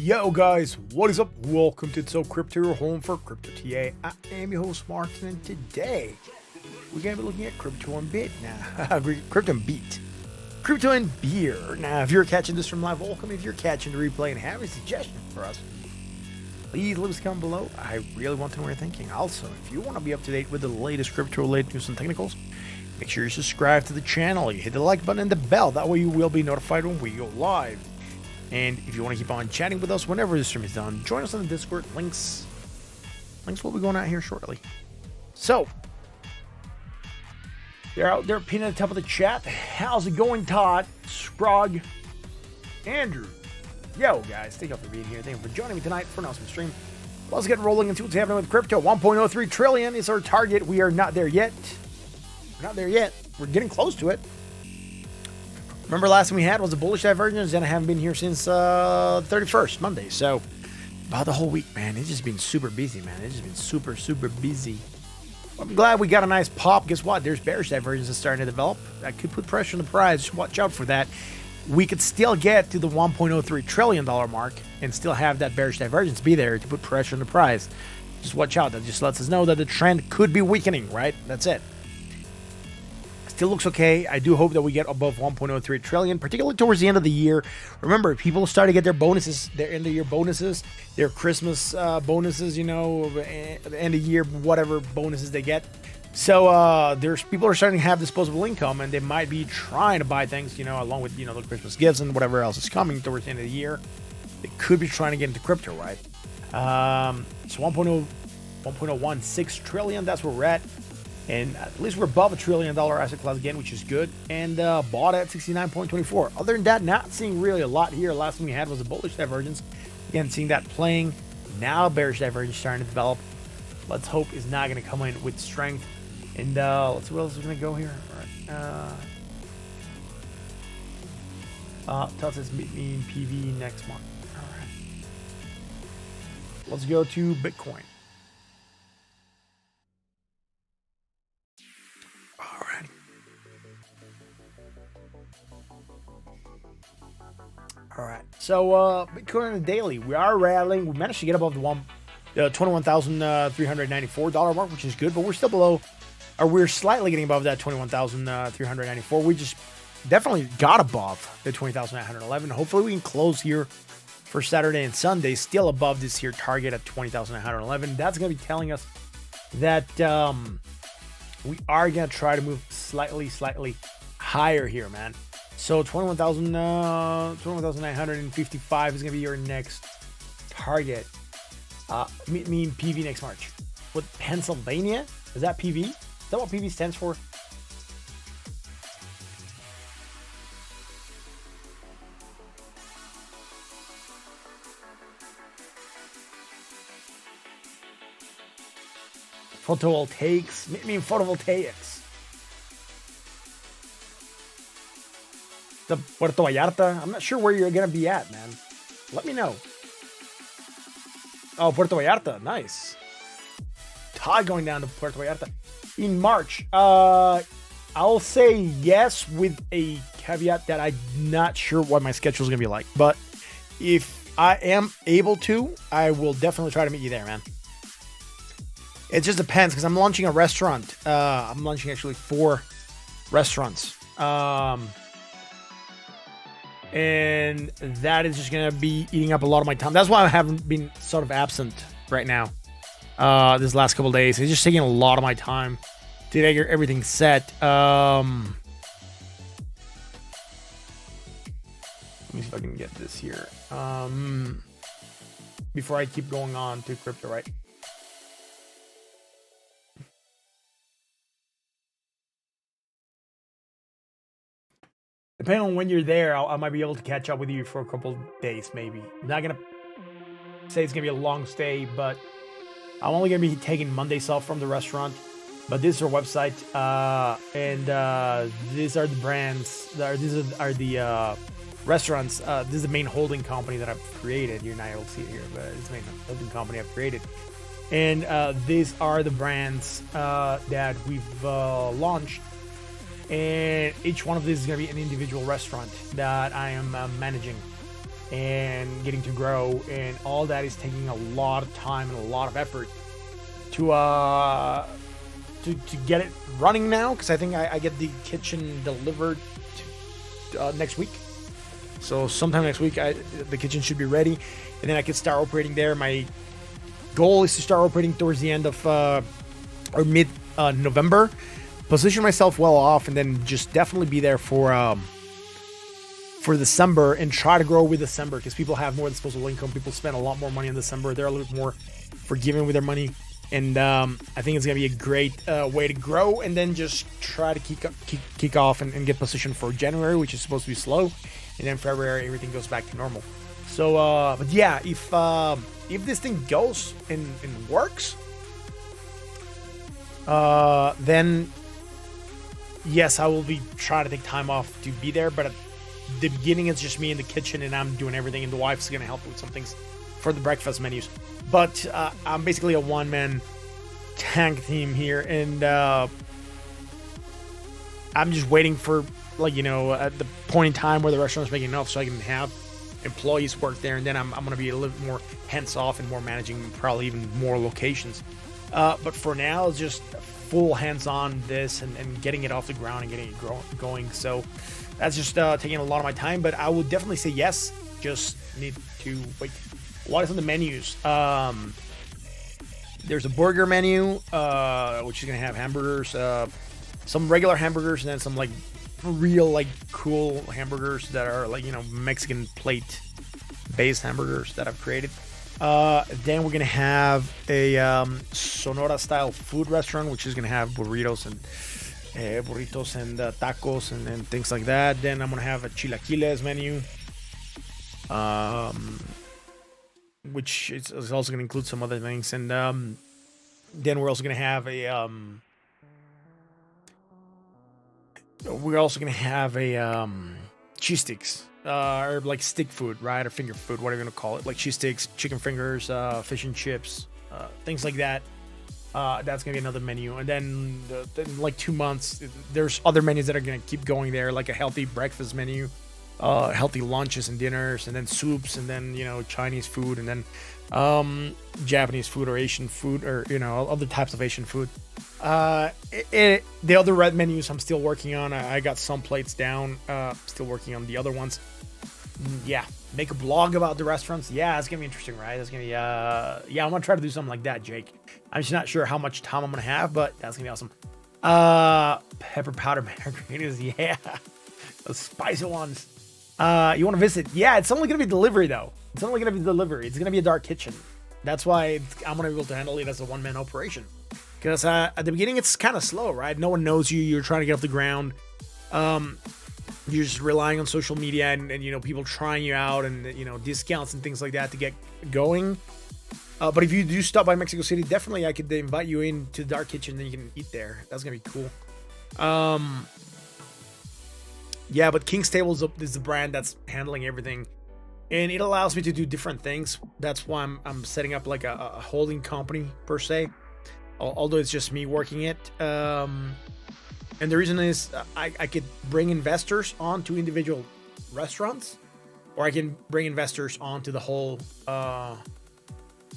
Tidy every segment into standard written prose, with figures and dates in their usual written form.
Yo guys, what is up? Welcome to So Crypto, your home for Crypto TA. I am your host Martin, and today we're gonna be looking at crypto and bit now. Crypto and beat, crypto and beer. Now, if you're catching this from live, welcome. If you're catching the replay and have a suggestion for us, please leave us a comment below. I really want to know what you're thinking. Also, if you want to be up to date with the latest crypto-related news and technicals, make sure you subscribe to the channel. You hit the like button and the bell. That way, you will be notified when we go live. And if you want to keep on chatting with us whenever the stream is done, join us on the Discord. Links will be going out here shortly. So, they're out there pinned at the top of the chat. How's it going, Todd, Scrog, Andrew? Yo, guys, thank you all for being here. Thank you for joining me tonight for an awesome stream. Let's get rolling and see what's happening with crypto. 1.03 trillion is our target. We are not there yet. We're getting close to it. Remember, last thing we had was a bullish divergence, and I haven't been here since 31st, Monday. So, about the whole week, man. It's just been super busy, man. It's just been super, super busy. I'm glad we got a nice pop. Guess what? There's bearish divergence starting to develop. That could put pressure on the price. Just watch out for that. We could still get to the $1.03 trillion mark and still have that bearish divergence be there to put pressure on the price. Just watch out. That just lets us know that the trend could be weakening, right? That's it. Still looks okay. I do hope that we get above 1.03 trillion, particularly towards the end of the year. Remember, people start to get their bonuses, their end of year bonuses, their Christmas bonuses, you know, the end of year, whatever bonuses they get. So there's people are starting to have disposable income, and they might be trying to buy things, you know, along with, you know, the Christmas gifts and whatever else is coming towards the end of the year. They could be trying to get into crypto, right? So 1.016 trillion, that's where we're at. And at least we're above $1 trillion asset class again, which is good. And bought at 69.24. Other than that, not seeing really a lot here. Last thing we had was a bullish divergence. Again, seeing that playing. Now bearish divergence starting to develop. Let's hope it's not going to come in with strength. And let's see what else is going to go here. All right. Tells us meet me in PV next month. All right. Let's go to Bitcoin. All right, so Bitcoin on the daily, we are rallying. We managed to get above the $21,394 mark, which is good, but we're still below, or we're slightly getting above that $21,394. We just definitely got above the 20,911. Hopefully, we can close here for Saturday and Sunday, still above this here target at 20,911. That's going to be telling us that we are going to try to move slightly higher here, man. So 21,955 is going to be your next target. Meet me in PV next March. What, Pennsylvania? Is that PV? Is that what PV stands for? Photovoltaics? Meet me in photovoltaics. The Puerto Vallarta. I'm not sure where you're gonna be at, man. let me know. Oh, Puerto Vallarta, nice. Todd going down to Puerto Vallarta in March. I'll say yes with a caveat that I'm not sure what my schedule is gonna be like. But if I am able to, I will definitely try to meet you there, man. It just depends because I'm launching a restaurant. I'm launching actually 4 restaurants. And that is just gonna be eating up a lot of my time. That's why I haven't been sort of absent right now. This last couple of days, it's just taking a lot of my time to get everything set. Let me see if I can get this here. Before I keep going on to crypto, right? Depending on when you're there, I might be able to catch up with you for a couple of days, maybe. I'm not gonna say it's gonna be a long stay, but I'm only gonna be taking Mondays off from the restaurant. But this is our website, and these are the brands. These are the restaurants. This is the main holding company that I've created. You're not able to see it here, but it's the main holding company I've created. And these are the brands that we've launched. And each one of these is going to be an individual restaurant that I am managing and getting to grow. And all that is taking a lot of time and a lot of effort to get it running now. Because I think I get the kitchen delivered next week. So sometime next week, the kitchen should be ready. And then I can start operating there. My goal is to start operating towards the end of or mid-November. Position myself well off, and then just definitely be there for December and try to grow with December because people have more disposable income. People spend a lot more money in December. They're a little bit more forgiving with their money, and I think it's gonna be a great way to grow. And then just try to kick off and get positioned for January, which is supposed to be slow, and then February everything goes back to normal. So, but yeah, if this thing goes and works, then. Yes, I will be trying to take time off to be there, but at the beginning it's just me in the kitchen and I'm doing everything, and the wife's gonna help with some things for the breakfast menus. But I'm basically a one-man tank team here, and I'm just waiting for, like, at the point in time where the restaurant's making enough so I can have employees work there, and then I'm gonna be a little bit more hands-off and more managing probably even more locations. But for now, it's just full hands-on this and getting it off the ground and getting it going. So that's just taking a lot of my time, but I would definitely say yes. Just need to wait. What is on the menus? There's a burger menu, which is gonna have hamburgers, some regular hamburgers, and then some like real like cool hamburgers that are like Mexican plate based hamburgers that I've created. Then we're gonna have a Sonora style food restaurant, which is gonna have burritos and tacos and things like that. Then I'm gonna have a chilaquiles menu, which is also gonna include some other things. And then we're also gonna have a cheese sticks. Or like stick food, right? Or finger food, whatever you want to call it. Like cheese sticks, chicken fingers, fish and chips, things like that. That's going to be another menu. And then in like 2 months, there's other menus that are going to keep going there, like a healthy breakfast menu, healthy lunches and dinners, and then soups, and then, Chinese food, and then Japanese food or Asian food, or, other types of Asian food. The other red menus I'm still working on. I got some plates down, still working on the other ones. Yeah, make a blog about the restaurants. Yeah, it's gonna be interesting, right? It's gonna be I'm gonna try to do something like that, Jake. I'm just not sure how much time I'm gonna have, but that's gonna be awesome. Pepper powder margaritas, yeah, those spicy ones. You want to visit? Yeah, it's only gonna be delivery though. It's only gonna be delivery. It's gonna be a dark kitchen. That's why I'm gonna be able to handle it as a one-man operation. Because at the beginning, it's kind of slow, right? No one knows you. You're trying to get off the ground. You're just relying on social media and people trying you out and, discounts and things like that to get going. But if you do stop by Mexico City, definitely I could invite you in to the dark kitchen and you can eat there. That's going to be cool. Yeah, but King's Table is the brand that's handling everything. and it allows me to do different things. That's why I'm setting up like a holding company per se, although it's just me working it. And the reason is I could bring investors onto individual restaurants, or I can bring investors onto the whole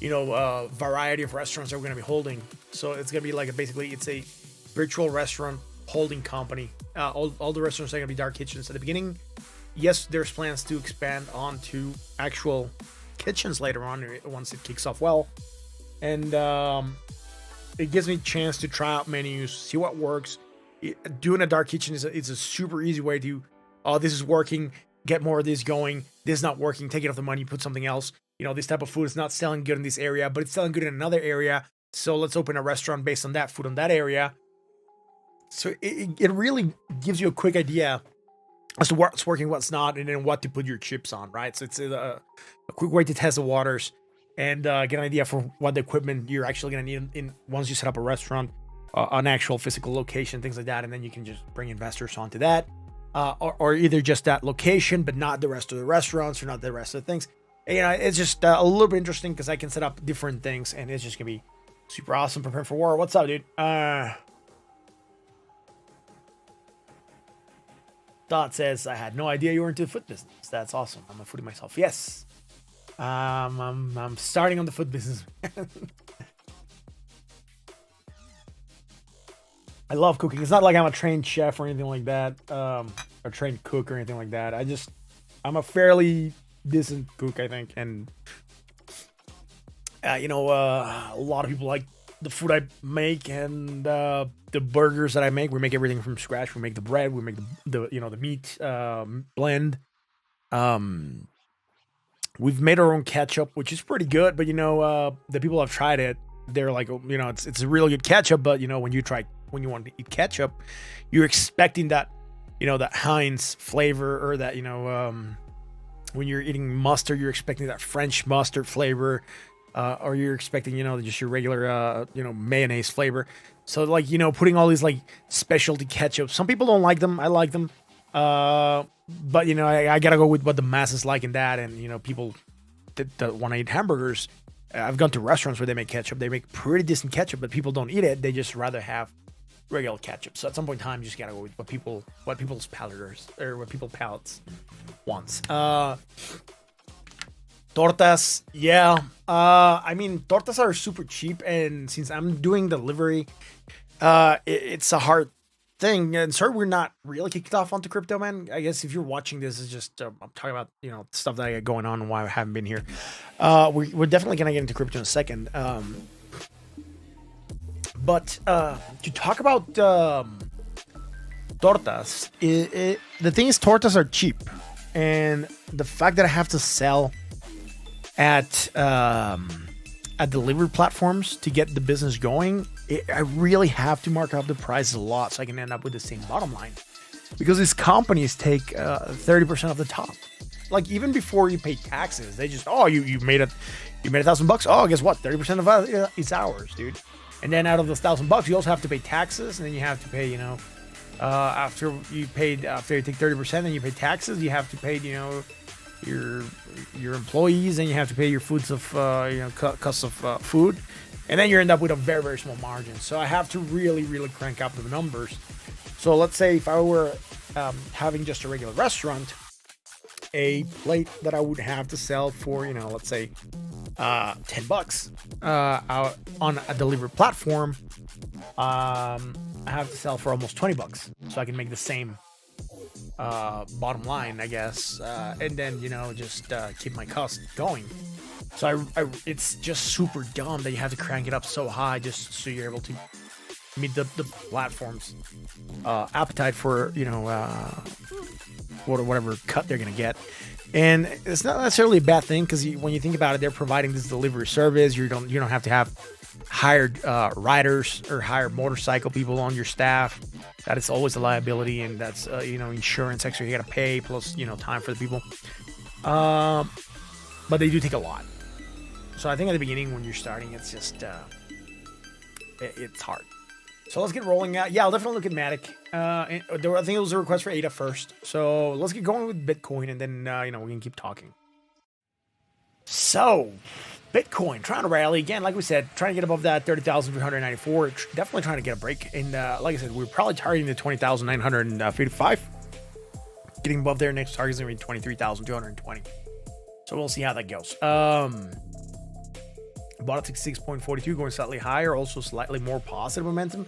variety of restaurants that we're going to be holding. So it's going to be like basically it's a virtual restaurant holding company. All the restaurants are going to be dark kitchens at the beginning. Yes, there's plans to expand onto actual kitchens later on once it kicks off well. And it gives me a chance to try out menus, see what works. Doing a dark kitchen is a super easy way to, oh, this is working, get more of this going. This is not working, take it off the money, put something else. This type of food is not selling good in this area, but it's selling good in another area. So let's open a restaurant based on that food in that area. So it really gives you a quick idea as to what's working, what's not, and then what to put your chips on, right? So it's a quick way to test the waters and get an idea for what the equipment you're actually going to need once you set up a restaurant, an actual physical location, things like that. And then you can just bring investors onto that, or either just that location, but not the rest of the restaurants or not the rest of the things. And, it's just a little bit interesting because I can set up different things, and it's just going to be super awesome. Prepare for war. What's up, dude? Dot says, I had no idea you were into the food business. That's awesome. I'm a foodie myself. Yes. I'm starting on the food business. I love cooking. It's not like I'm a trained chef or anything like that. Or trained cook or anything like that. I'm a fairly decent cook, I think. And, a lot of people like the food I make and the burgers that I make. We make everything from scratch. We make the bread. We make the meat blend. We've made our own ketchup, which is pretty good. But the people have tried it, they're like, it's a really good ketchup. But when you want to eat ketchup, you're expecting that that Heinz flavor, or that when you're eating mustard, you're expecting that French mustard flavor. Or you're expecting, just your regular, mayonnaise flavor. So putting all these like specialty ketchup. Some people don't like them. I like them. But I gotta go with what the masses like in that. And, people that want to eat hamburgers, I've gone to restaurants where they make ketchup. They make pretty decent ketchup, but people don't eat it. They just rather have regular ketchup. So at some point in time, you just gotta go with what people's palates or what people's palates wants. Tortas, yeah. Tortas are super cheap, and since I'm doing delivery, it's a hard thing. And sorry, we're not really kicked off onto crypto, man. I guess if you're watching this, it's just I'm talking about stuff that I got going on and why I haven't been here. We're definitely gonna get into crypto in a second. But to talk about tortas, the thing is, tortas are cheap, and the fact that I have to sell at delivery platforms to get the business going, I really have to mark up the prices a lot so I can end up with the same bottom line, because these companies take 30% of the top. Like, even before you pay taxes, they just, you made $1,000. Oh, guess what? 30% of it is ours, dude. And then out of those $1,000, you also have to pay taxes, and then you have to pay, after you take 30%, then you pay taxes. You have to pay, your employees, and you have to pay your cost of food, and then you end up with a very, very small margin. So I have to really, really crank up the numbers. So let's say if I were having just a regular restaurant, a plate that I would have to sell for, let's say $10 out on a delivery platform, I have to sell for almost $20, so I can make the same bottom line, I guess, and then just keep my costs going. So it's just super dumb that you have to crank it up so high just so you're able to meet the platform's appetite for whatever cut they're gonna get. And it's not necessarily a bad thing, because when you think about it, they're providing this delivery service. You don't have to have hired riders or hired motorcycle people on your staff. That is always a liability, and that's insurance extra you gotta pay, plus time for the people. But they do take a lot. So I think at the beginning when you're starting, it's just it's hard. So let's get rolling. Yeah, I'll definitely look at Matic. I think it was a request for ADA first. So let's get going with Bitcoin, and then we can keep talking. So, Bitcoin trying to rally again, like we said, trying to get above that 30,394. Definitely trying to get a break. And like I said, we're probably targeting the 20,955. Getting above there, next target is going to be 23,220. So we'll see how that goes. Bought at 66.42, going slightly higher, also slightly more positive momentum.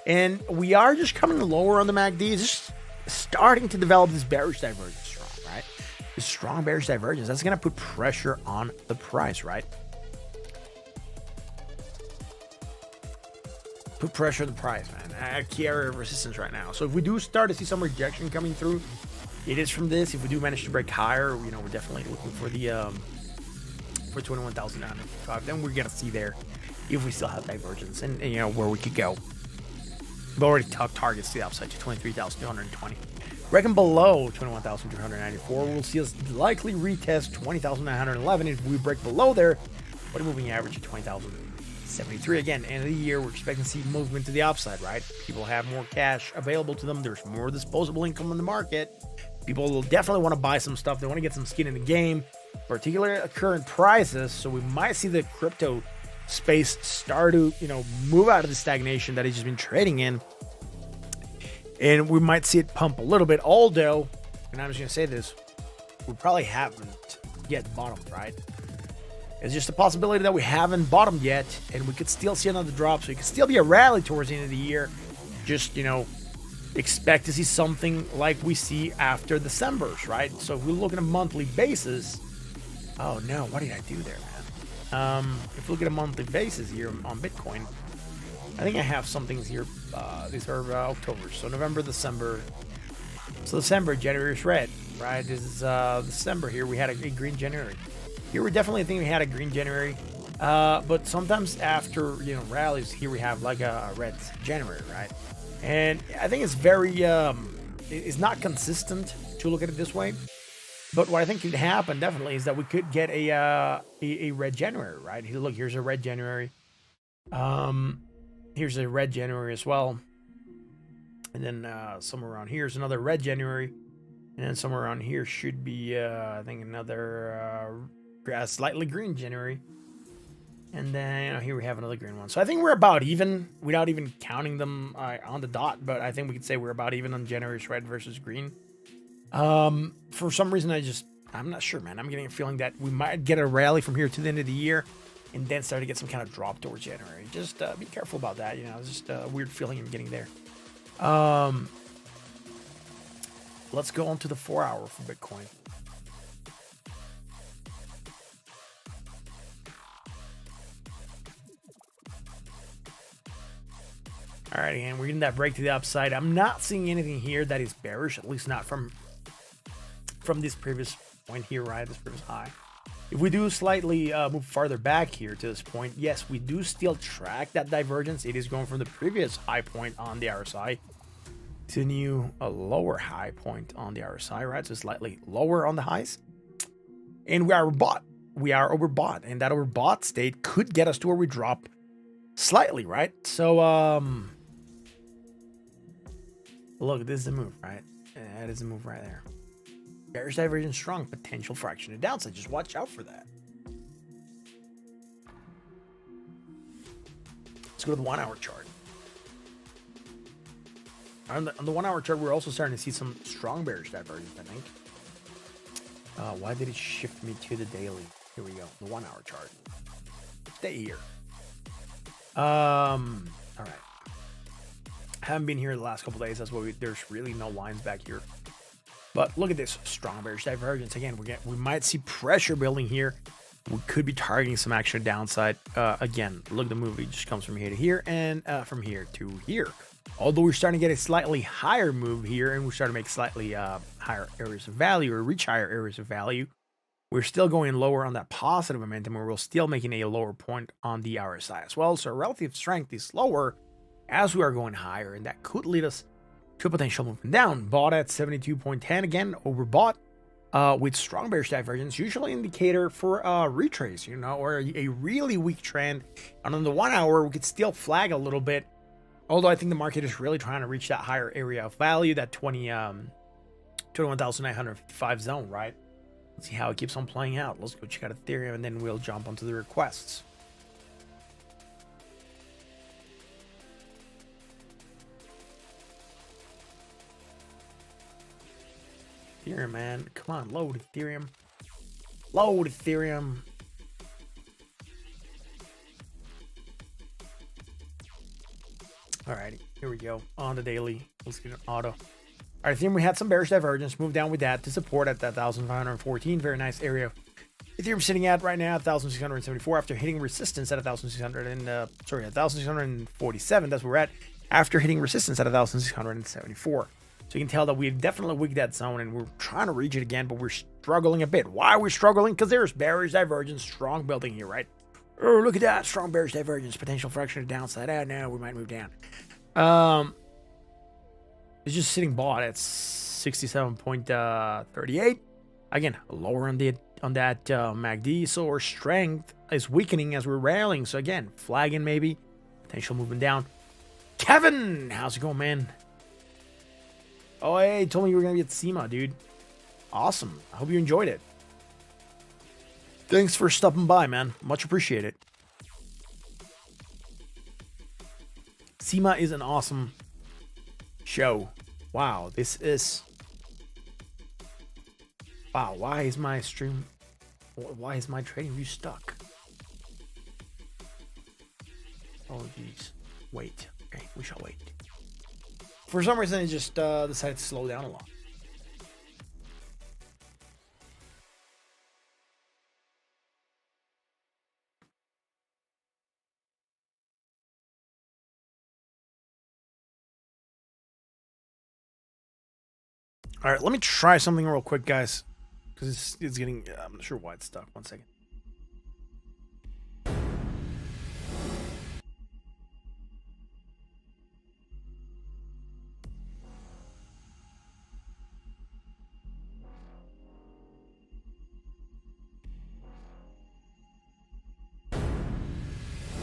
And we are just coming lower on the MACD. It's just starting to develop this bearish divergence strong, right? This strong bearish divergence, that's going to put pressure on the price, right? Put pressure on the price, man. A key area of resistance right now. So if we do start to see some rejection coming through, it is from this. If we do manage to break higher, you know, we're definitely looking for the for 21,905. Then we're gonna see there if we still have divergence and you know where we could go. We've already talked targets to the upside to 23,220. Reckon below 21,394, we'll see us likely retest 20,911. If we break below there, what a moving average of 20,073. Again, end of the year, we're expecting to see movement to the upside, right? People have more cash available to them. There's more disposable income in the market. People will definitely want to buy some stuff. They want to get some skin in the game, particularly at current prices. So we might see the crypto space start to, you know, move out of the stagnation that it's just been trading in. And we might see it pump a little bit, although, and I'm just going to say this, we probably haven't yet bottomed, right? It's just a possibility that we haven't bottomed yet, and we could still see another drop. So it could still be a rally towards the end of the year. Just, you know, expect to see something like we see after December's, right? So if we look at a monthly basis, oh no, what did I do there, man? If we look at a monthly basis here on Bitcoin, I think I have some things here. These are October, so November, December. So December, January is red, right? This is December here. We had a green January. Here we definitely think we had a green January, but sometimes after, you know, rallies, here we have like a red January, right? And I think it's very, it's not consistent to look at it this way. But what I think could happen definitely is that we could get a red January, right? Look, here's a red January. Here's a red January as well. And then somewhere around here is another red January. And then somewhere around here should be, I think, another slightly green January. And then, you know, here we have another green one. So I think we're about even without even counting them on the dot. But I think we could say we're about even on January's red versus green. For some reason, I'm not sure, man. I'm getting a feeling that we might get a rally from here to the end of the year and then start to get some kind of drop towards January. Just be careful about that. You know, it's just a weird feeling I'm getting there. Let's go on to the 4-hour for Bitcoin. All right, and we're getting that break to the upside. I'm not seeing anything here that is bearish, at least not from this previous point here, right? This previous high. If we do slightly move farther back here to this point, yes, we do still track that divergence. It is going from the previous high point on the RSI to a lower high point on the RSI, right? So slightly lower on the highs. And we are overbought. We are overbought. And that overbought state could get us to where we drop slightly, right? So, look, this is the move, right? That is the move right there. Bearish divergence strong, potential fraction of downside. Just watch out for that. Let's go to the 1-hour chart. On the 1-hour chart, we're also starting to see some strong bearish divergence, I think. Why did it shift me to the daily? Here we go, the 1-hour chart. Stay here. All right. Haven't been here the last couple days. That's why there's really no lines back here. But look at this strong bearish divergence. Again, we might see pressure building here. We could be targeting some actual downside. Again, look, the move just comes from here to here and from here to here. Although we're starting to get a slightly higher move here and we're starting to make slightly higher areas of value or reach higher areas of value, we're still going lower on that positive momentum, or we're still making a lower point on the RSI as well. So relative strength is lower as we are going higher, and that could lead us to a potential movement down. Bought at 72.10, again, overbought with strong bearish divergence, usually indicator for a retrace, you know, or a really weak trend. And on the 1-hour, we could still flag a little bit, although I think the market is really trying to reach that higher area of value, that 21,955 zone, right? See how it keeps on playing out. Let's go check out Ethereum, and then we'll jump onto the requests. Ethereum, man. Come on, load Ethereum. Load Ethereum. Alrighty, here we go. On the daily. Let's get an auto. Alright, Ethereum, we had some bearish divergence. Moved down with that to support at that 1,514. Very nice area. Ethereum sitting at right now 1,674 after hitting resistance at 1,600 and 1,647. That's where we're at after hitting resistance at 1,674. So you can tell that we've definitely wigged that zone and we're trying to reach it again, but we're struggling a bit. Why are we struggling? Because there's bearish divergence, strong building here, right? Oh, look at that. Strong bearish divergence, potential fraction of downside. Ah, now we might move down. It's just sitting bought at 67.38. Again, lower on that MACD. So our strength is weakening as we're rallying. So again, flagging maybe. Potential movement down. Kevin, how's it going, man? Oh, hey, told me you were going to be at SEMA, dude. Awesome. I hope you enjoyed it. Thanks for stopping by, man. Much appreciated. SEMA is an awesome show. Wow, this is... Wow, why is my stream... Why is my trading view stuck? Oh, jeez. Wait. Okay, we shall wait. For some reason, it just decided to slow down a lot. All right, let me try something real quick, guys, because it's getting... I'm not sure why it's stuck. 1 second.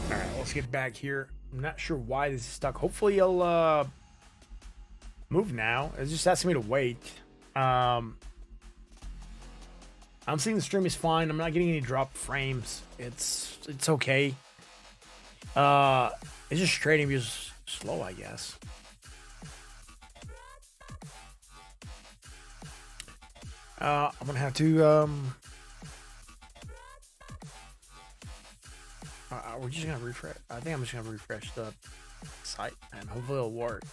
All right, let's get back here. I'm not sure why this is stuck. Hopefully it'll move now. It's just asking me to wait. I'm seeing the stream is fine. I'm not getting any drop frames. It's okay. It's just trading views slow, I guess. I'm gonna have to we're just gonna refresh. I think I'm just gonna refresh the site and hopefully it'll work.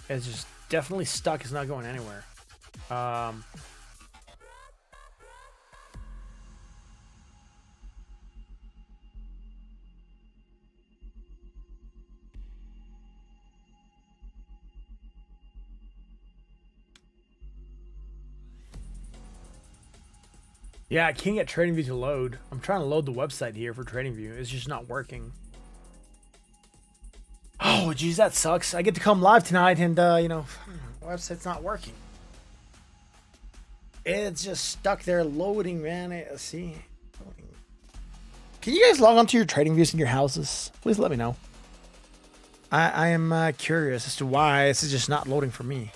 It's just definitely stuck. It's not going anywhere. Yeah, I can't get TradingView to load. I'm trying to load the website here for TradingView. It's just not working. Oh, geez, that sucks. I get to come live tonight and, you know, the website's not working. It's just stuck there loading, man. See? Loading. Can you guys log onto your TradingViews in your houses? Please let me know. I am curious as to why this is just not loading for me.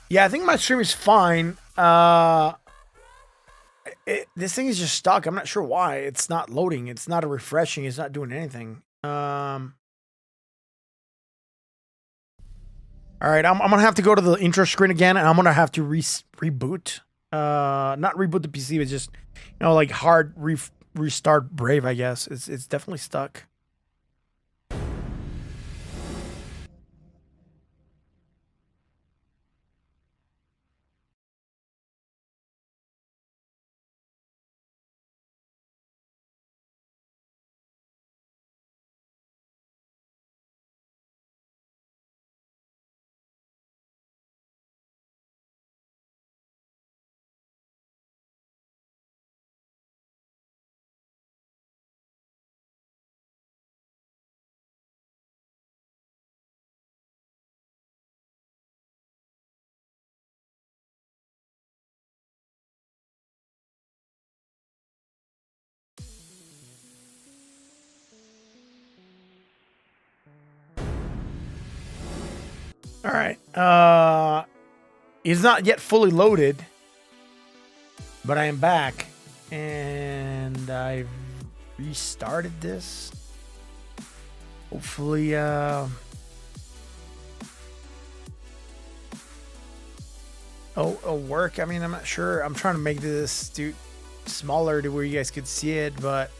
Yeah, I think my stream is fine. This thing is just stuck. I'm not sure why. It's not loading. It's not refreshing. It's not doing anything. All right, I'm gonna have to go to the intro screen again, and I'm gonna have to reboot. Not reboot the PC, but just, you know, like hard restart Brave. I guess it's definitely stuck. All right. It's not yet fully loaded, but I am back, and I've restarted this. Hopefully, it'll work. I mean, I'm not sure. I'm trying to make this smaller to where you guys could see it, but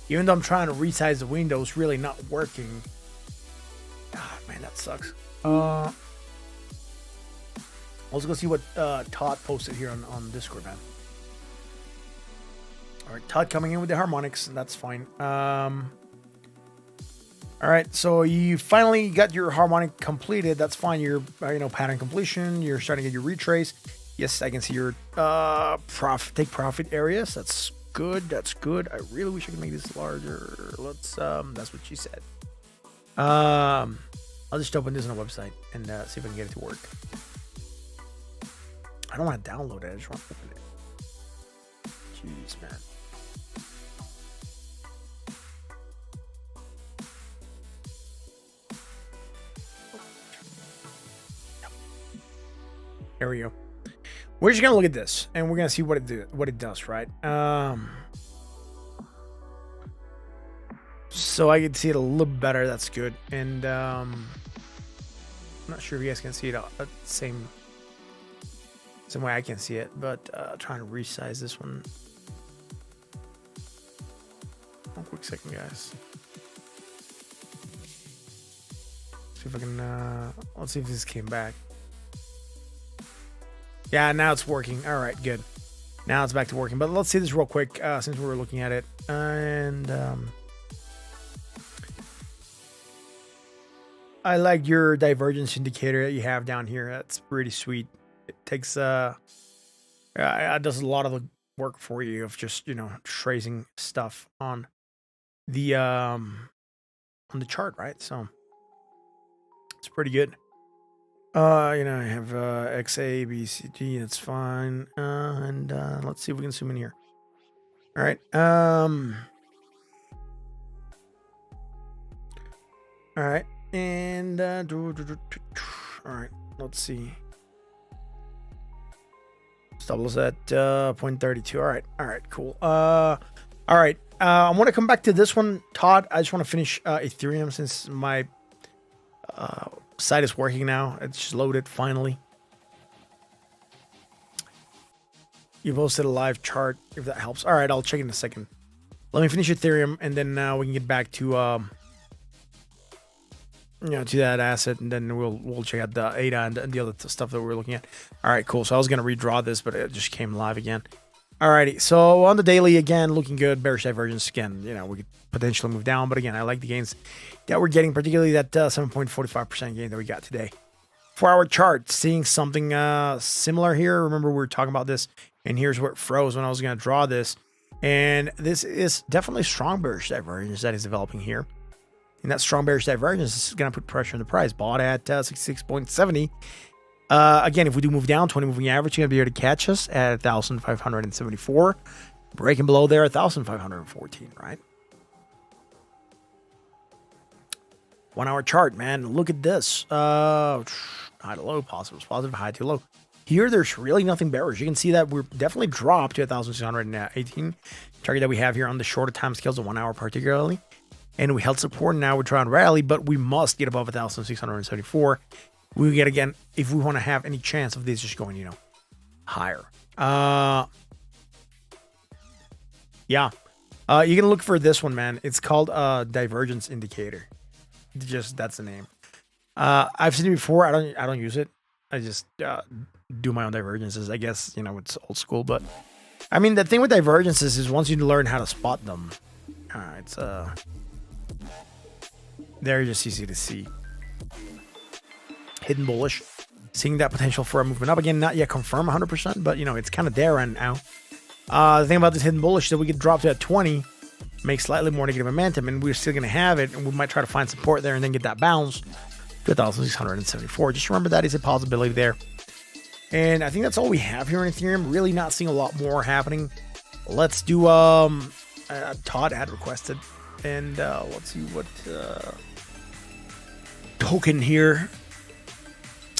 even though I'm trying to resize the window, it's really not working. Ah, man, that sucks. Let's go see what Todd posted here on Discord, man. All right, Todd coming in with the harmonics, and that's fine. All right, so you finally got your harmonic completed. That's fine. Your pattern completion. You're starting to get your retrace. Yes, I can see your take profit areas. That's good. That's good. I really wish I could make this larger. Let's. That's what she said. I'll just open this on the website and see if I can get it to work. I don't want to download it. I just want to open it. Jeez, man. There we go. We're just gonna look at this and we're gonna see what it does, right? So I can see it a little better. That's good. And I'm not sure if you guys can see it the same way I can see it, but trying to resize this one. One quick second, guys. See if I can. Let's see if this came back. Yeah, now it's working. All right, good. Now it's back to working. But let's see this real quick since we were looking at it. And I like your divergence indicator that you have down here. That's pretty sweet. It takes it does a lot of the work for you of just tracing stuff on the chart, right? So it's pretty good. I have X, A, B, C, D. That's fine. And let's see if we can zoom in here. All right. All right. And all right. Let's see. Stop loss at 0.32. All right. Cool. All right. I want to come back to this one, Todd. I just want to finish Ethereum since my site is working now. It's just loaded finally. You posted a live chart if that helps. All right, I'll check in a second. Let me finish Ethereum and then we can get back to to that asset, and then we'll check out the ADA and the other stuff that we're looking at. All right, cool. So I was gonna redraw this, but it just came live again. Alrighty, so on the daily again, looking good. Bearish divergence again. We could potentially move down, but again, I like the gains that we're getting, particularly that 7.45% gain that we got today. 4-hour chart, seeing something similar here. Remember, we were talking about this, and here's where it froze when I was going to draw this. And this is definitely strong bearish divergence that is developing here. And that strong bearish divergence is going to put pressure on the price. Bought at 66.70. Again, if we do move down, 20 moving average, you're going to be able to catch us at 1,574. Breaking below there, 1,514, right? 1 hour chart, man. Look at this. High to low, positives, positive, high to low. Here, there's really nothing bearish. You can see that we're definitely dropped to 1,618. Target that we have here on the shorter time scales of 1 hour particularly. And we held support, and now we're trying to rally, but we must get above 1,674. We get again if we want to have any chance of this just going, higher. Yeah. You can look for this one, man. It's called divergence indicator. That's the name. I've seen it before. I don't use it. I just do my own divergences. I guess it's old school, but I mean the thing with divergences is once you learn how to spot them, it's they're just easy to see. Hidden bullish, seeing that potential for a movement up again, not yet confirmed 100%, but it's kind of there right now. The thing about this hidden bullish is that we get dropped to at 20, make slightly more negative momentum, and we're still going to have it, and we might try to find support there and then get that bounce to 1,674. Just remember that is a possibility there. And I think that's all we have here in Ethereum. Really not seeing a lot more happening. Let's do Todd had requested, and let's see what token here.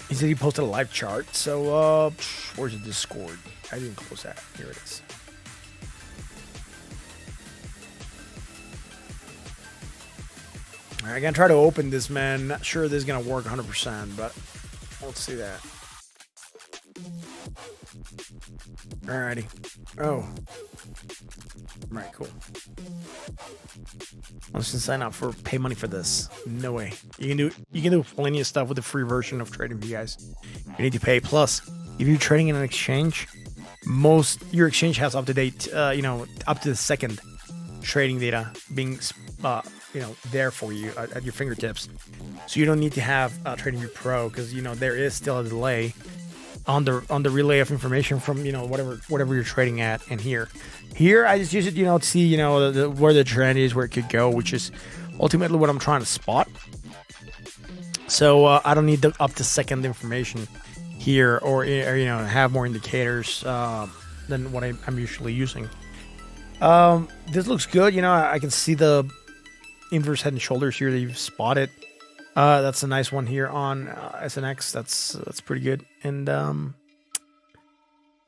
He said he posted a live chart. So, where's the Discord? I didn't close that. Here it is. All right, I'm gonna try to open this, man. Not sure this is gonna work 100%, but let's see that. Alrighty. Oh. Right, cool. Let's just sign up for pay money for this. No way. You can do plenty of stuff with the free version of trading for you guys. You need to pay. Plus, if you're trading in an exchange, your exchange has up to date, up to the second trading data being there for you at your fingertips. So you don't need to have TradingView Pro because there is still a delay on the relay of information from whatever you're trading at. And here I just use it to see where the trend is, where it could go, which is ultimately what I'm trying to spot. So I don't need the up to second information here, or have more indicators than what I'm usually using. This looks good. I can see the inverse head and shoulders here that you've spotted. That's a nice one here on SNX. That's pretty good. And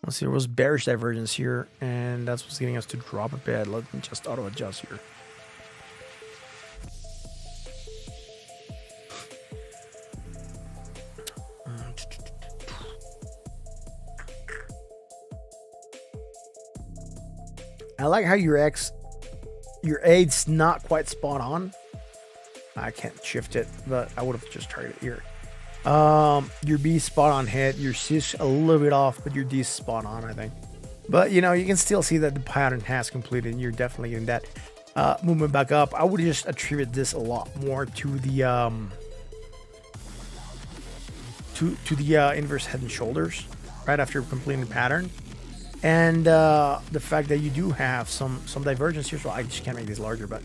let's see, there was bearish divergence here, and that's what's getting us to drop a bit. Let me just auto adjust here. I like how your A's not quite spot on. I can't shift it, but I would have just tried it here. Your B spot on hit, your C's a little bit off, but your D spot on, I think. But you can still see that the pattern has completed, and you're definitely getting that movement back up. I would just attribute this a lot more to the inverse head and shoulders right after completing the pattern. And the fact that you do have some divergence here. So I just can't make this larger, but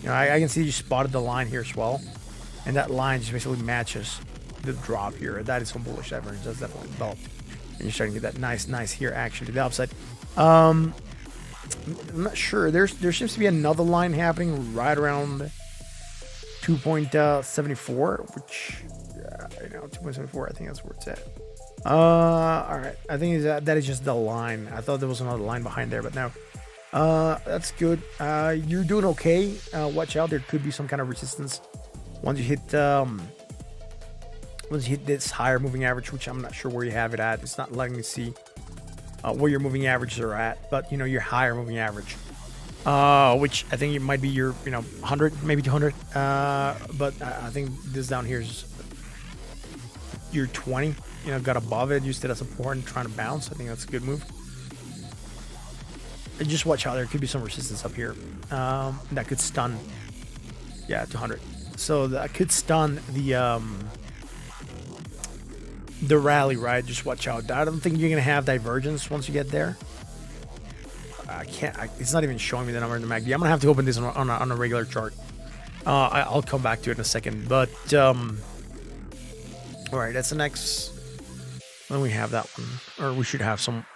I can see you spotted the line here as well, and that line just basically matches the drop here. That is some bullish divergence. That's definitely developed, and you're starting to get that nice here action to the upside. I'm not sure. There seems to be another line happening right around 2.74, which 2.74. I think that's where it's at. All right. I think that is just the line. I thought there was another line behind there, but no. That's good. You're doing okay. Watch out. There could be some kind of resistance once you hit this higher moving average, which I'm not sure where you have it at. It's not letting me see where your moving averages are at, but your higher moving average, which I think it might be your 100, maybe 200. But I think this down here is your 20. Got above it, used it as support and trying to bounce. I think that's a good move. And just watch out. There could be some resistance up here that could stun. Yeah, 200. So that could stun the rally, right? Just watch out. I don't think you're gonna have divergence once you get there. I can't. It's not even showing me the number in the MACD. I'm gonna have to open this on a regular chart. I'll come back to it in a second. But all right, that's the next. Then we have that one, or we should have some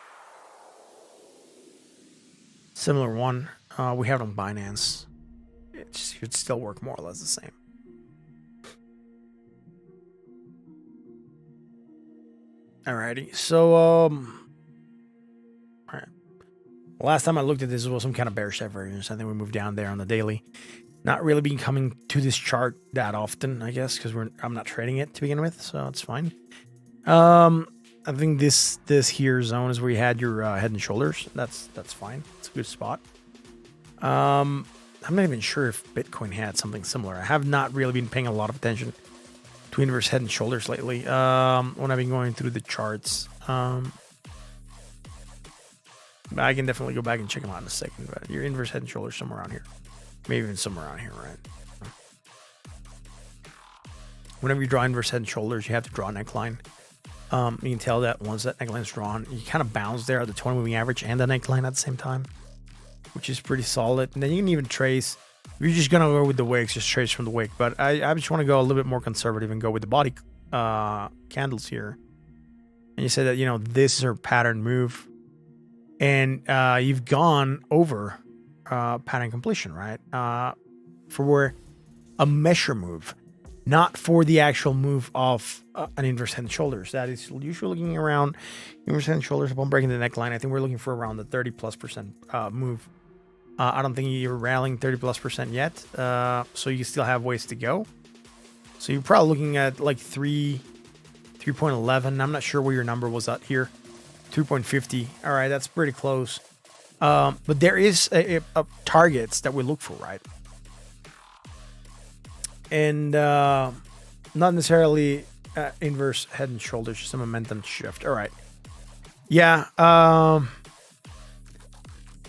similar one. We have it on Binance. It should still work more or less the same. Alrighty, so all right. Last time I looked at this was some kind of bearish divergence. I think we moved down there on the daily. Not really been coming to this chart that often, I guess, because I'm not trading it to begin with, so it's fine. I think this here zone is where you had your head and shoulders. That's fine. It's a good spot. I'm not even sure if Bitcoin had something similar. I have not really been paying a lot of attention to inverse head and shoulders lately. When I've been going through the charts, but I can definitely go back and check them out in a second. But your inverse head and shoulders somewhere around here, maybe even somewhere around here, right? Whenever you draw inverse head and shoulders, you have to draw a neckline. You can tell that once that neckline is drawn, you kind of bounce there at the 20 moving average and the neckline at the same time, which is pretty solid. And then you can even trace. If you're just gonna go with the wicks, just trace from the wick. But I just want to go a little bit more conservative and go with the body candles here. And you said that this is our pattern move, and you've gone over pattern completion, right? For a measure move. not for the actual move of an inverse head and shoulders. That is usually looking around inverse head and shoulders upon breaking the neckline. I think we're looking for around the 30+% move. I don't think you're rallying 30+% yet, so you still have ways to go. So you're probably looking at like 3.11. I'm not sure where your number was at here. 3.50. All right, that's pretty close. But there is a targets that we look for, right? And not necessarily inverse head and shoulders, just a momentum shift. All right. Yeah.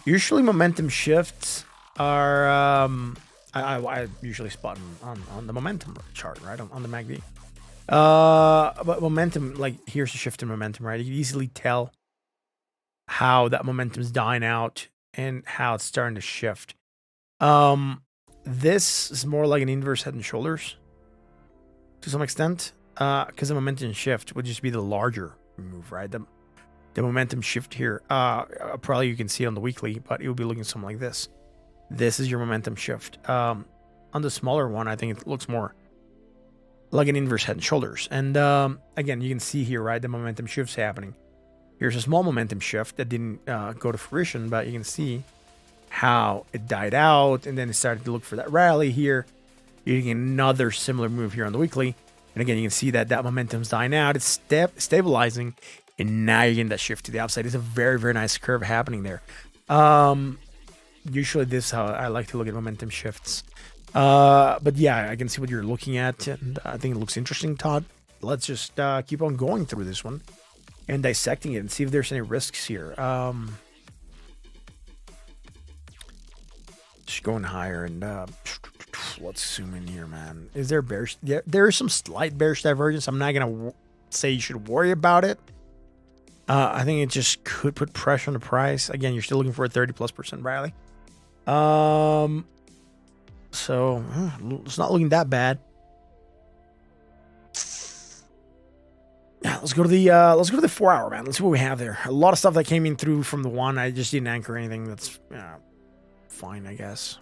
Usually momentum shifts are, I usually spot them on the momentum chart, right? On the MACD. But momentum, like here's a shift in momentum, right? You can easily tell how that momentum's dying out and how it's starting to shift. This is more like an inverse head and shoulders to some extent, because the momentum shift would just be the larger move, right? The momentum shift here, probably you can see it on the weekly, but it would be looking something like this. This is your momentum shift. On the smaller one, I think it looks more like an inverse head and shoulders. And again, you can see here, right, the momentum shift's happening. Here's a small momentum shift that didn't go to fruition, but you can see how it died out, and then it started to look for that rally here. You're getting another similar move here on the weekly. And again, you can see that momentum's dying out. It's stabilizing, and now you're getting that shift to the upside. It's a very, very nice curve happening there. Usually this is how I like to look at momentum shifts. But yeah, I can see what you're looking at, and I think it looks interesting, Todd. Let's just keep on going through this one and dissecting it and see if there's any risks here. Just going higher, and let's zoom in here, man. Is there bearish? Yeah, there is some slight bearish divergence. I'm not gonna say you should worry about it. I think it just could put pressure on the price. Again, you're still looking for a 30+% rally. So it's not looking that bad. Yeah, let's go to the 4 hour, man. Let's see what we have there. A lot of stuff that came in through from the one. I just didn't anchor anything. That's fine, I guess.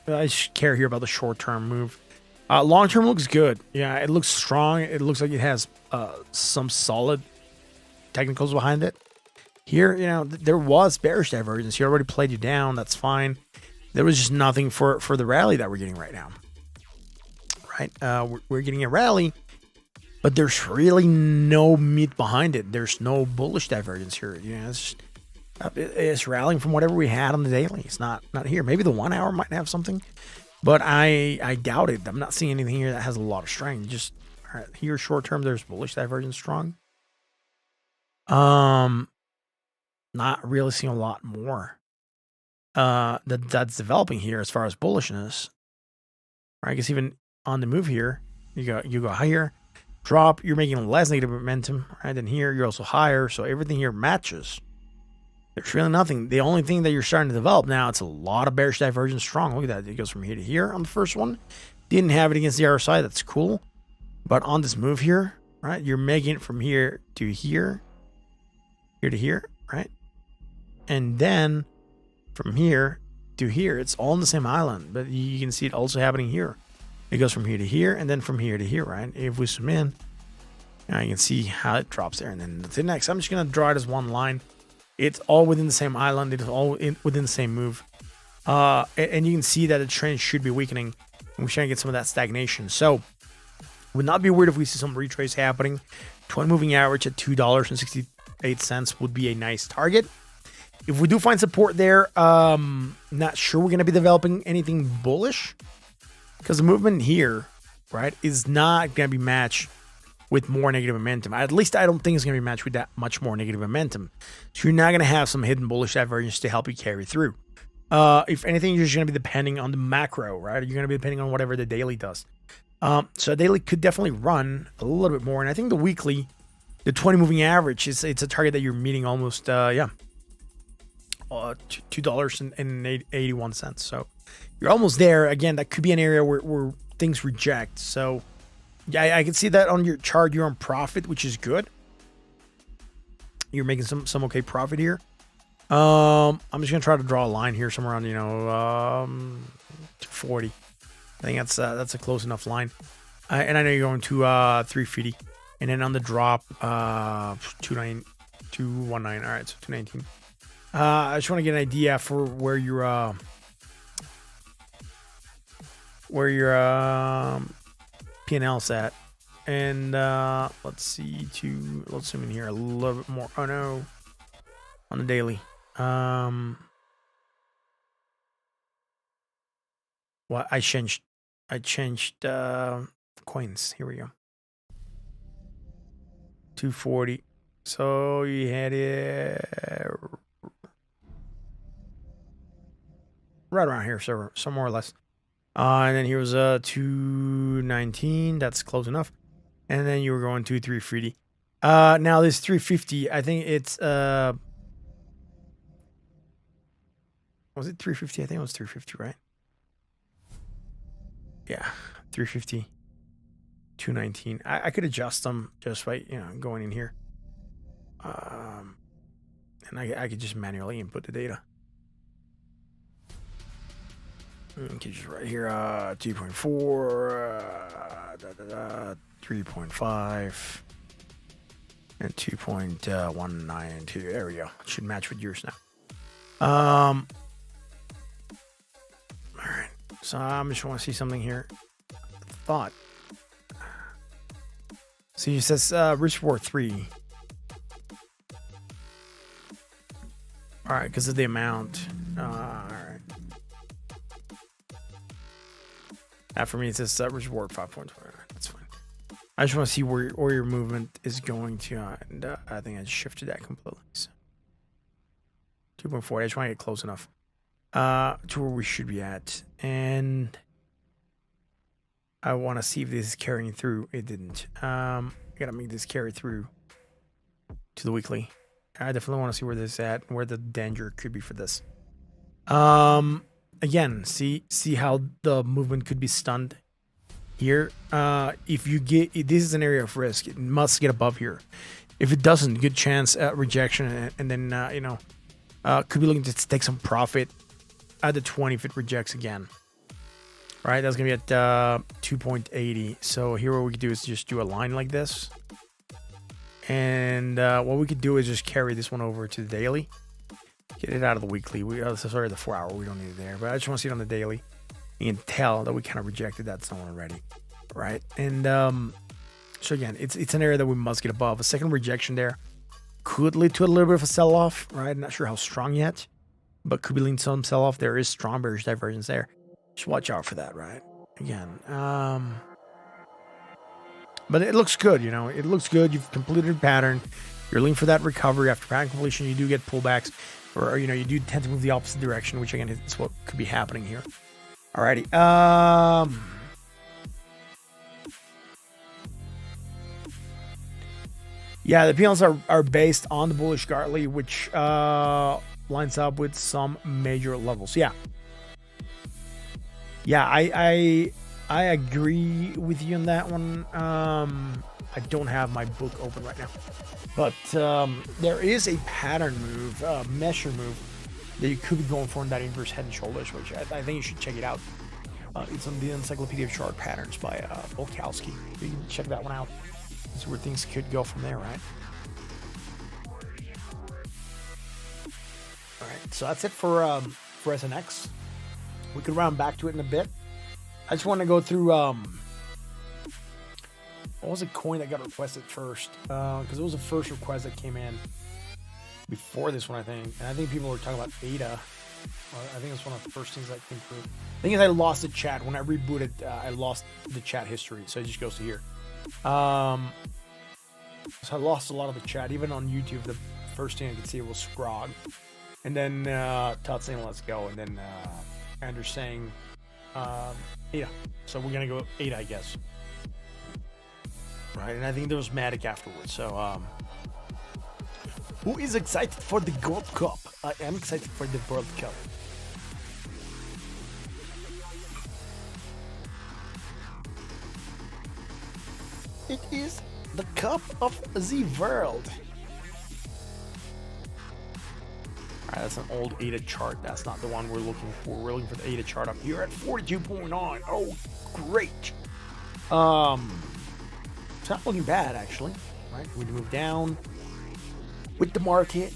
I just care here about the short-term move. Long-term looks good. Yeah, it looks strong. It looks like it has some solid technicals behind it. Here, there was bearish divergence. He already played you down. That's fine. There was just nothing for the rally that we're getting right now. Right? We're getting a rally, but there's really no meat behind it. There's no bullish divergence here. It's rallying from whatever we had on the daily. It's not here. Maybe the 1 hour might have something, but I doubt it. I'm not seeing anything here that has a lot of strength. Just all right, here short term, there's bullish divergence strong. Not really seeing a lot more that's developing here as far as bullishness. Right, I guess even on the move here, you go higher, drop, you're making less negative momentum, right? And here you're also higher, so everything here matches. There's really nothing. The only thing that you're starting to develop now, it's a lot of bearish divergence strong. Look at that. It goes from here to here on the first one. Didn't have it against the RSI. That's cool. But on this move here, right, you're making it from here to here, here to here, right? And then from here to here, it's all on the same island. But you can see it also happening here. It goes from here to here, and then from here to here, right? If we zoom in, you can see how it drops there. And then the next, I'm just going to draw it as one line. It's all within the same island. It's all within the same move. And you can see that the trend should be weakening. And we're trying to get some of that stagnation. So would not be weird if we see some retrace happening. 20 moving average at $2.68 would be a nice target. If we do find support there, not sure we're going to be developing anything bullish. Because the movement here, right, is not going to be matched with more negative momentum. At least I don't think it's going to be matched with that much more negative momentum. So you're not going to have some hidden bullish divergence to help you carry through. If anything, you're just going to be depending on the macro, right? You're going to be depending on whatever the daily does. So a daily could definitely run a little bit more. And I think the weekly, the 20 moving average, it's a target that you're meeting almost, $2.81. So you're almost there. Again, that could be an area where things reject. So yeah, I can see that on your chart. You're on profit, which is good. You're making some okay profit here. I'm just gonna try to draw a line here somewhere around 240. I think that's a close enough line. And I know you're going to 350, and then on the drop 219. All right, so 219. I just want to get an idea for where your P&L's at, and let's see. Let's zoom in here a little bit more. Oh no, on the daily. Well, I changed coins. Here we go. 240. So you had it right around here, so more or less. And then here was 219. That's close enough. And then you were going to 350. Now this 350, I think it's was it 350? I think it was 350, right? Yeah, 350, 219. I could adjust them just by going in here, and I could just manually input the data. Okay, just right here, 2.4, 3.5, and 2.192. There we go. Should match with yours now. All right. So I just want to see something here. Thought. See, it says risk reward 3. All right, because of the amount. All right. For me, it says risk reward 5.20. That's fine. I just want to see where your movement is going to, and I think I just shifted that completely. So 2.4. I just want to get close enough to where we should be at, and I want to see if this is carrying through. It didn't. I gotta make this carry through to the weekly. I definitely want to see where this is at and where the danger could be for this. Again, see how the movement could be stunned here. If this is an area of risk, it must get above here. If it doesn't, good chance at rejection, and then could be looking to take some profit at the 20 if it rejects again. All right, that's gonna be at 2.80. So here what we could do is just do a line like this, and what we could do is just carry this one over to the daily, get it out of the weekly. Sorry, the 4 hour, we don't need it there, but I just want to see it on the daily. You can tell that we kind of rejected that zone already, right? And so again, it's an area that we must get above. A second rejection there could lead to a little bit of a sell-off, right? I'm not sure how strong yet, but could be leading to some sell-off. There is strong bearish divergence there. Just watch out for that, right? Again, but it looks good, it looks good. You've completed a pattern. You're looking for that recovery after pattern completion. You do get pullbacks, or you do tend to move the opposite direction, which again is what could be happening here. Alrighty. Yeah, the P&Ls are based on the bullish Gartley, which lines up with some major levels. Yeah, I agree with you on that one. I don't have my book open right now, but there is a pattern move, measure move that you could be going for in that inverse head and shoulders, which I think you should check it out. It's on the Encyclopedia of Chart Patterns by Volkowski. You can check that one out. See where things could go from there, right? All right, so that's it for SNX. We could round back to it in a bit. I just want to go through what was a coin that got requested first, because it was the first request that came in before this one, I think. And I think people were talking about ADA. I think it's one of the first things that came through. The thing is, I lost the chat when I rebooted. I lost the chat history, so it just goes to here. So I lost a lot of the chat. Even on YouTube, the first thing I could see was Scrog, and then Todd saying let's go, and then Andrew saying ADA. So we're gonna go ADA, I guess. Right, and I think there was Matic afterwards. So who is excited for the Gold Cup? I am excited for the World Cup. It is the Cup of the World. Alright, That's an old ADA chart. That's not the one we're looking for. We're looking for the ADA chart up here at 42.9. Oh, great. It's not looking bad, actually. Right? We move down with the market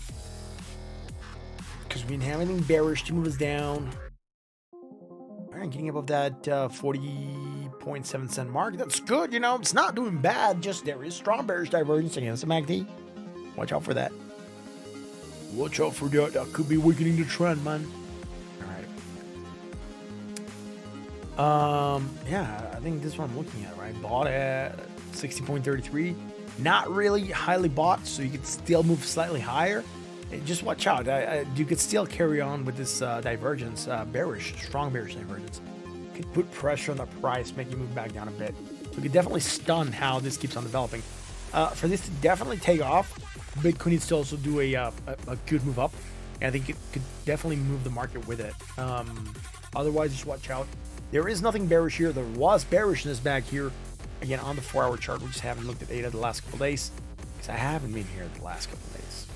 because we didn't have anything bearish to move us down. All right, getting above that 40.7 cent mark. That's good. You know, it's not doing bad. Just there is strong bearish divergence against the MACD. Watch out for that. Watch out for that. That could be weakening the trend, man. All right. Yeah, I think this is what I'm looking at, right? Bought at 60.33. Not really highly bought, so you could still move slightly higher. Just watch out. You could still carry on with this divergence, strong bearish divergence. Could put pressure on the price, make you move back down a bit. So you could definitely stun how this keeps on developing. For this to definitely take off, Bitcoin needs to also do a good move up. And I think it could definitely move the market with it. Otherwise, just watch out. There is nothing bearish here. There was bearishness back here. Again, on the 4-hour chart, we just haven't looked at ADA the last couple days. Because I haven't been here the last couple days.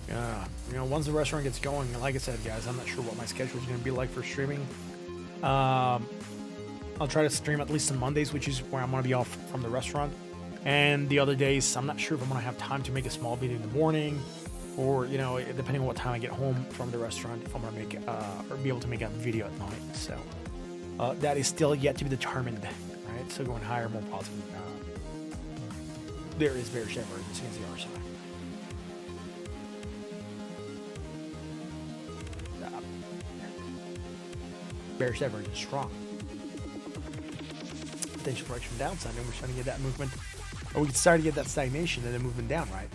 You know, once the restaurant gets going, like I said, guys, I'm not sure what my schedule is going to be like for streaming. I'll try to stream at least on Mondays, which is where I'm going to be off from the restaurant. And the other days, I'm not sure if I'm going to have time to make a small video in the morning, or, you know, depending on what time I get home from the restaurant, if I'm going to make or be able to make a video at night. So that is still yet to be determined, right? So going higher, more positive. There is bearish divergence against the RSI. Bearish divergence strong. Potential correction downside, and we're starting to get that movement. Or we started to get that stagnation and then movement down, right?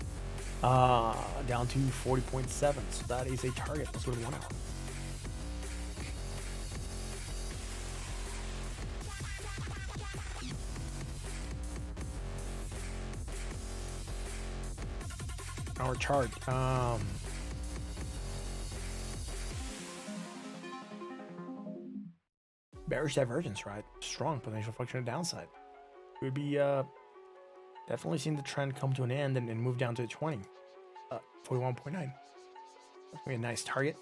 Down to 40.7. So that is a target. Let's go to the 1 hour. Our chart. Bearish divergence, right? Strong potential function of downside. We would be definitely seeing the trend come to an end and move down to 20. 41.9. That's be a nice target.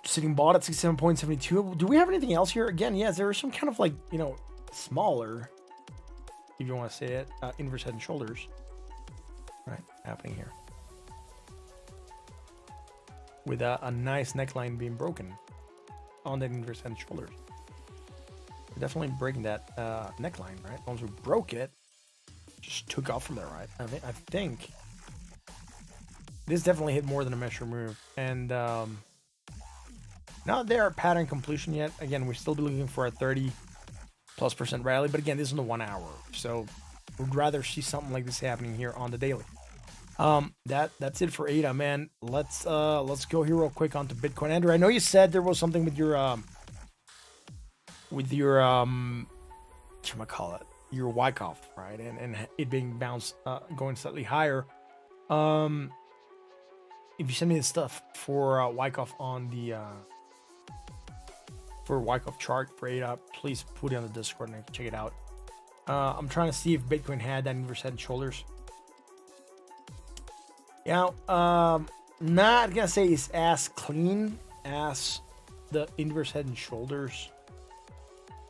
Sitting bought at 67.72. Do we have anything else here? Again, yes, there is some kind of like, you know, smaller, if you want to say it, inverse head and shoulders, right, happening here. With a nice neckline being broken on that inverse head and shoulders. We're definitely breaking that neckline, right? Once we broke it, just took off from there, right? I think this definitely hit more than a measure move. And not there at pattern completion yet. Again, we're still be looking for a 30+% rally. But again, this is in the 1 hour. So we'd rather see something like this happening here on the daily. That's it for ADA, man. Let's go here real quick onto Bitcoin. Andrew, I know you said there was something with your your Wyckoff, right? And it being bounced, going slightly higher. If you send me the stuff for Wyckoff on the for Wyckoff chart for ADA, please put it on the Discord and I can check it out. I'm trying to see if Bitcoin had that inverse head and shoulders. Yeah, not gonna say it's as clean as the inverse head and shoulders,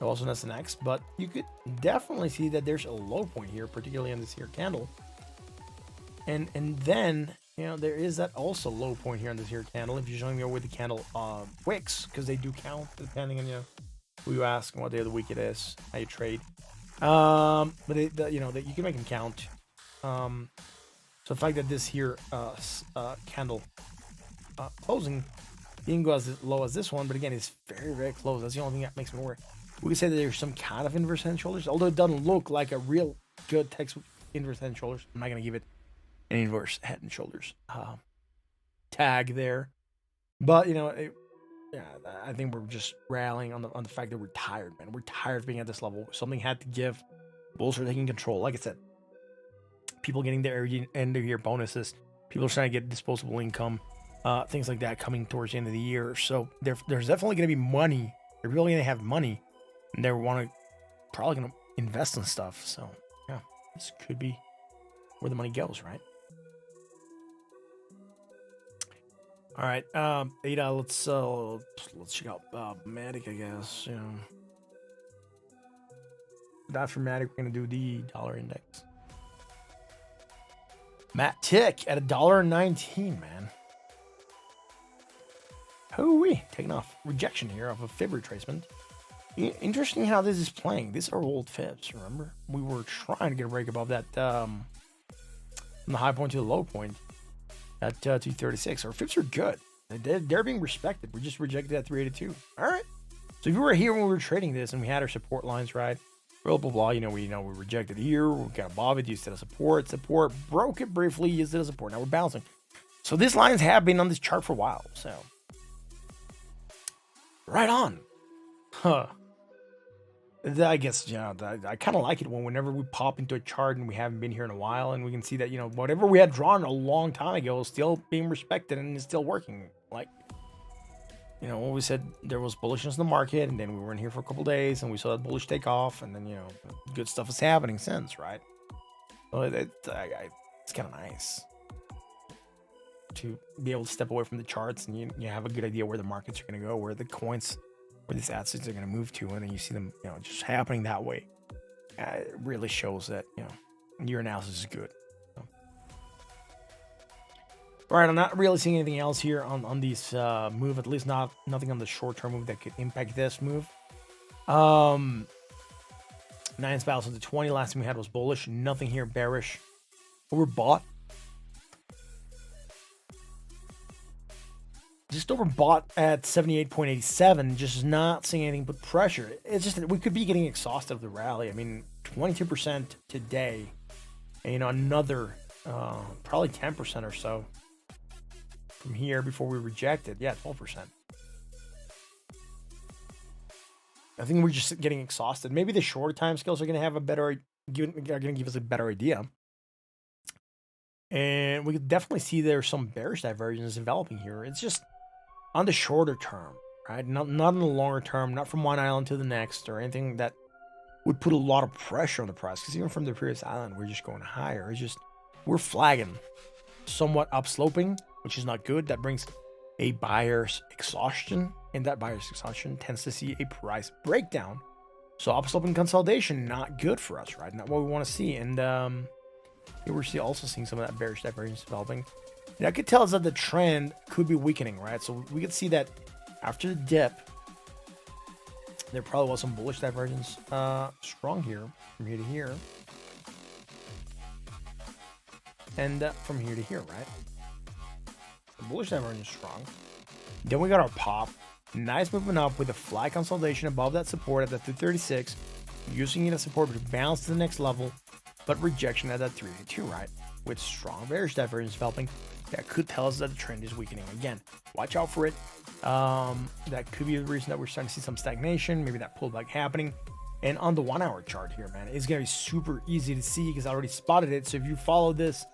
also known as an X, but you could definitely see that there's a low point here, particularly on this here candle. And then, you know, there is that also low point here on this here candle. If you're showing me with the candle wicks, because they do count depending on, you know, who you ask and what day of the week it is, how you trade. But you know, that you can make them count. So the fact that this here candle closing didn't go as low as this one, but again, it's very, very close. That's the only thing that makes me worry. We could say that there's some kind of inverse head and shoulders, although it doesn't look like a real good textbook inverse head and shoulders. I'm not going to give it an inverse head and shoulders tag there. But, you know, yeah, I think we're just rallying on the fact that we're tired, man. We're tired of being at this level. Something had to give. Bulls are taking control. Like I said, people getting their end of year bonuses, people are trying to get disposable income, things like that coming towards the end of the year. So there's definitely going to be money. They're really going to have money, and they're probably going to invest in stuff. So yeah, this could be where the money goes, right? All right, Ada, let's check out Matic, I guess. You know, after Matic, we're gonna do the dollar index. Matt Tick at $1.19, man. Hooey, taking off rejection here of a fib retracement. Interesting how this is playing. These are old fibs, remember? We were trying to get a break above that from the high point to the low point at 236. Our fibs are good. They're being respected. We just rejected at 382. All right. So if you were here when we were trading this and we had our support lines, right? Blah, blah, blah. We rejected here. We got above it, used it as support. Support, broke it briefly, used it as support. Now we're bouncing. So these lines have been on this chart for a while. So right on. Huh. I guess, I kind of like it whenever we pop into a chart and we haven't been here in a while and we can see that, whatever we had drawn a long time ago is still being respected and is still working. Like, when we said there was bullishness in the market and then we were in here for a couple days and we saw that bullish take off and then, good stuff is happening since, right? So it's kind of nice to be able to step away from the charts and you have a good idea where the markets are going to go, where the coins, where these assets are going to move to, and then you see them, just happening that way. It really shows that, your analysis is good. So. All right, I'm not really seeing anything else here on these move, at least nothing on the short-term move that could impact this move. 9 spouts into 20. Last time we had was bullish. Nothing here bearish. Overbought. Just overbought at 78.87, just not seeing anything but pressure. It's just that we could be getting exhausted of the rally. I mean, 22% today, and another probably 10% or so from here before we rejected. Yeah, 12%. I think we're just getting exhausted. Maybe the shorter time scales are going to have going to give us a better idea. And we could definitely see there's some bearish divergence developing here. It's just on the shorter term, right? Not in the longer term, not from one island to the next or anything that would put a lot of pressure on the price. Because even from the previous island, we're just going higher. It's just, we're flagging somewhat upsloping, which is not good. That brings a buyer's exhaustion, and that buyer's exhaustion tends to see a price breakdown. So upsloping consolidation, not good for us, right? Not what we want to see. And here we're also seeing some of that bearish divergence developing. That could tell us that the trend could be weakening, right? So we could see that after the dip, there probably was some bullish divergence strong here, from here to here. And from here to here, right? The bullish divergence strong. Then we got our pop. Nice movement up with a flat consolidation above that support at the 236. Using it as support to bounce to the next level, but rejection at that 382, right? With strong bearish divergence developing. That could tell us that the trend is weakening again. Watch out for it. That could be the reason that we're starting to see some stagnation, maybe that pullback happening. And on the 1 hour chart here, man, it's going to be super easy to see because I already spotted it. So if you follow this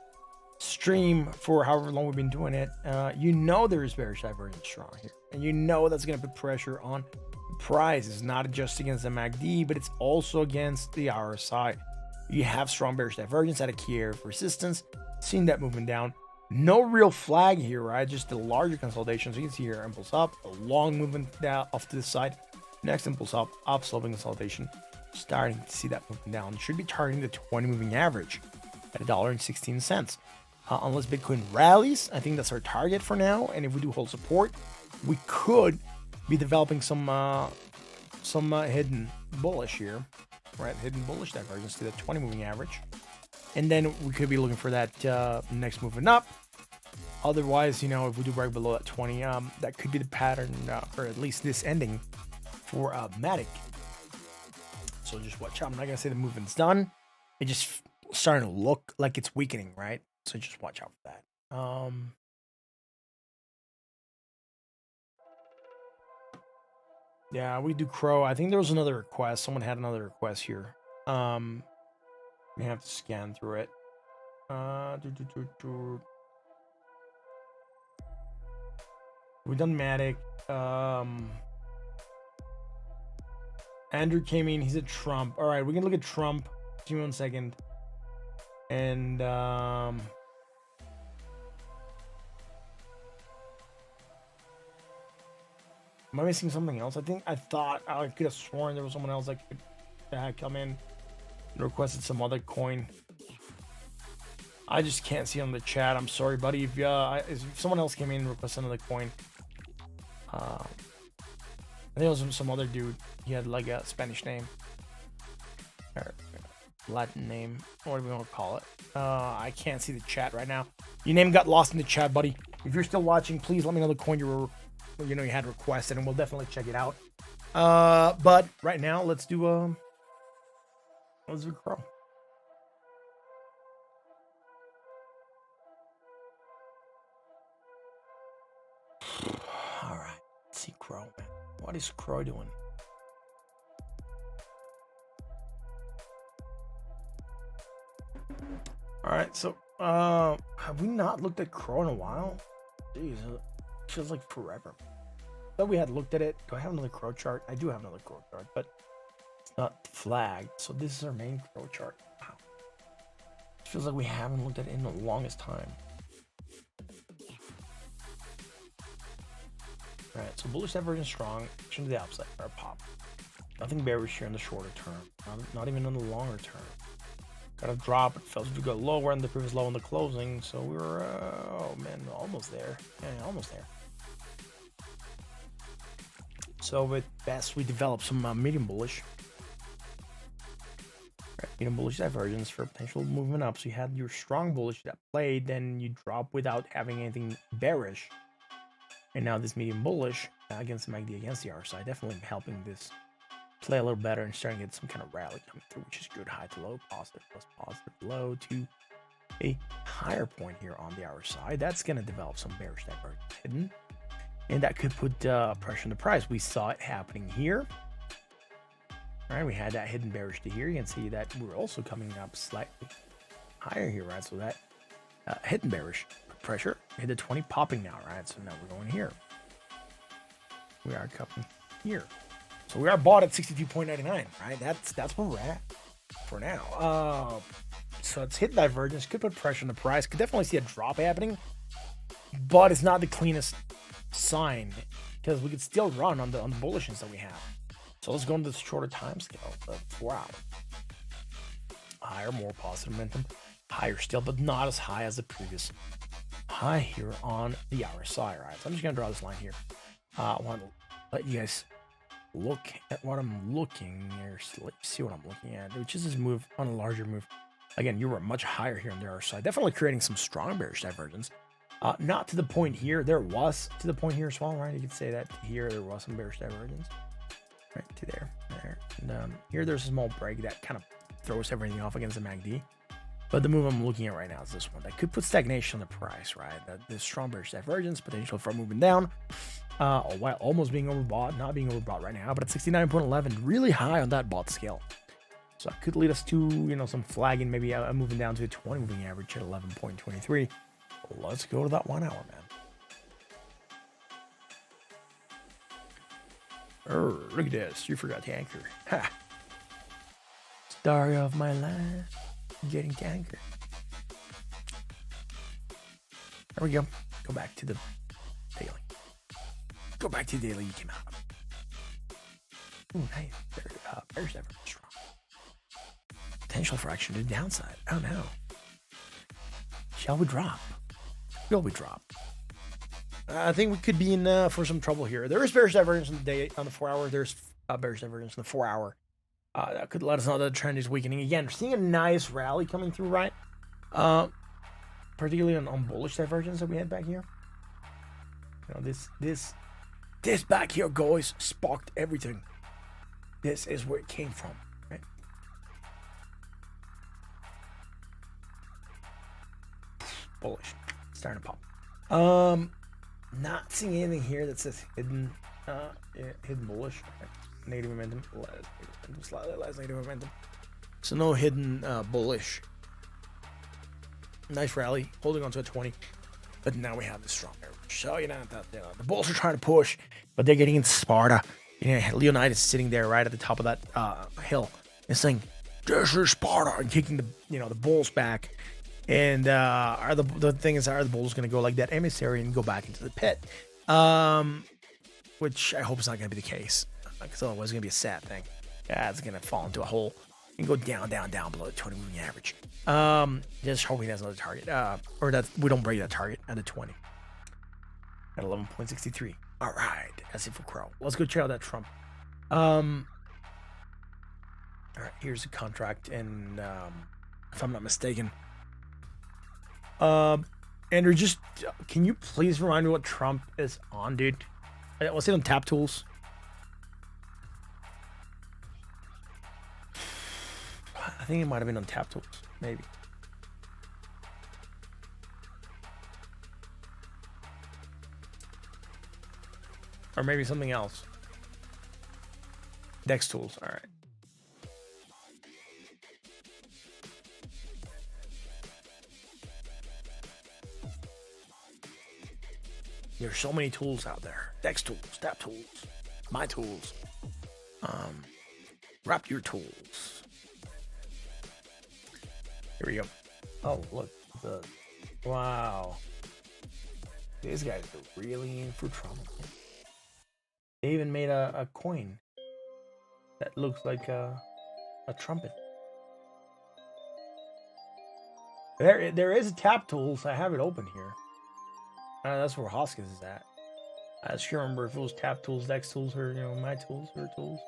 stream for however long we've been doing it, there is bearish divergence strong here. And that's going to put pressure on the price. It's not just against the MACD, but it's also against the RSI. You have strong bearish divergence at a key area of resistance. Seeing that movement down. No real flag here, right? Just the larger consolidation. So you can see here, impulse up, a long movement down off to the side. Next impulse up, sloping consolidation. Starting to see that movement down. Should be targeting the 20 moving average at $1.16. Unless Bitcoin rallies, I think that's our target for now. And if we do hold support, we could be developing some hidden bullish here, right? Hidden bullish divergence to the 20 moving average. And then we could be looking for that next movement up. Otherwise, if we do break below that 20, that could be the pattern, or at least this ending for Matic. So just watch out. I'm not going to say the movement's done. It's just starting to look like it's weakening, right? So just watch out for that. Yeah, we do Crow. I think there was another request. Someone had another request here. We have to scan through it. We've done Matic. Andrew came in. He said Trump. All right, we can look at Trump. Give me 1 second. And am I missing something else? I thought I could have sworn there was someone else that could come in and requested some other coin. I just can't see on the chat. I'm sorry, buddy. If someone else came in and requested another coin, I think it was some other dude. He had like a Spanish name or Latin name, or whatever you want to call it. I can't see the chat right now. Your name got lost in the chat, buddy. If you're still watching, please let me know the coin you had requested, and we'll definitely check it out. But right now, let's do Crow. All right, let's see Crow, man. What is Crow doing? All right, so have we not looked at Crow in a while? Jeez, it feels like forever. Thought we had looked at it. Do I have another Crow chart? I do have another Crow chart, but it's not flagged. So this is our main Crow chart. Wow. It feels like we haven't looked at it in the longest time. All right, so bullish divergence strong, action to the upside for our pop. Nothing bearish here in the shorter term, not even in the longer term. Got a drop, it fell to go lower than the previous low in the closing, so we were, oh man, almost there. Yeah, almost there. So at best, we develop some medium bullish. Right, medium bullish divergence for potential movement up. So you had your strong bullish that played, then you drop without having anything bearish. And now this medium bullish against the MACD, against the RSI, definitely helping this play a little better and starting to get some kind of rally coming through, which is good. High to low, positive plus positive, low to a higher point here on the RSI. That's going to develop some bearish divergence hidden, and that could put pressure on the price. We saw it happening here. All right, we had that hidden bearish to here. You can see that we're also coming up slightly higher here, right? So that hidden bearish pressure hit the 20, popping now, right? So now we're going here. We are coming here. So we are bought at 62.99, right? That's where we're at for now. So it's hit divergence, could put pressure on the price, could definitely see a drop happening, but it's not the cleanest sign because we could still run on the bullishness that we have. So let's go into the shorter time scale, the 4 hour. Higher, more positive momentum, higher still, but not as high as the previous high here on the RSI, right? So I'm just gonna draw this line here. I want to let you guys look at what I'm looking here, so let you see what I'm looking at, which is this move on a larger move. Again, you were much higher here on the RSI, definitely creating some strong bearish divergence. Not to the point here. There was to the point here as well, right? You could say that here there was some bearish divergence, right to there. And here there's a small break that kind of throws everything off against the MACD. But the move I'm looking at right now is this one that could put stagnation on the price, right? That this strong bearish divergence, potential for moving down, while almost being overbought, not being overbought right now, but at 69.11, really high on that bought scale. So it could lead us to, some flagging, maybe moving down to a 20 moving average at 11.23. Let's go to that 1 hour, man. Look at this. You forgot to anchor. Ha! Story of my life. Getting to anchor. There we go. Go back to the daily. Go back to the daily you came out of. Ooh, nice. Bearish ever strong. Potential for action to the downside. Oh no. Shall we drop? Will we drop? I think we could be in for some trouble here. There is bearish divergence in the day on the 4 hour. There's bearish divergence in the 4 hour. That could let us know that the trend is weakening again. We're seeing a nice rally coming through, right? Particularly on bullish divergence that we had back here. This back here, guys, sparked everything. This is where it came from, right? Bullish, starting to pop. Not seeing anything here that says hidden bullish. Okay. Negative momentum, slightly less negative momentum. So no hidden bullish. Nice rally, holding on to a 20. But now we have this strong bearish. So the bulls are trying to push, but they're getting in Sparta. Leonidas is sitting there right at the top of that hill. It's saying, this is Sparta, and kicking the bulls back. And the thing is, are the bulls going to go like that emissary and go back into the pit? Which I hope is not going to be the case, because otherwise it's going to be a sad thing. Yeah, it's going to fall into a hole and go down below the 20 moving average. Just hoping that's another target, or that we don't break that target at the 20 at 11.63. All right, that's it for Crow. Let's go check out that Trump. All right, here's the contract, and if I'm not mistaken, Andrew, just can you please remind me what Trump is on, dude? Was it on Tap Tools? I think it might have been on Tap Tools, maybe. Or maybe something else. Dex Tools, all right. There's so many tools out there. Dex Tools, Tap Tools, my tools. Wrap your tools. Here we go. Oh, look. Wow. These guys are really in for trouble. They even made a coin that looks like a trumpet. There is a Tap Tools. I have it open here. That's where Hoskins is at. I just can't remember if it was Tap Tools, Dex Tools, or my tools, her tools.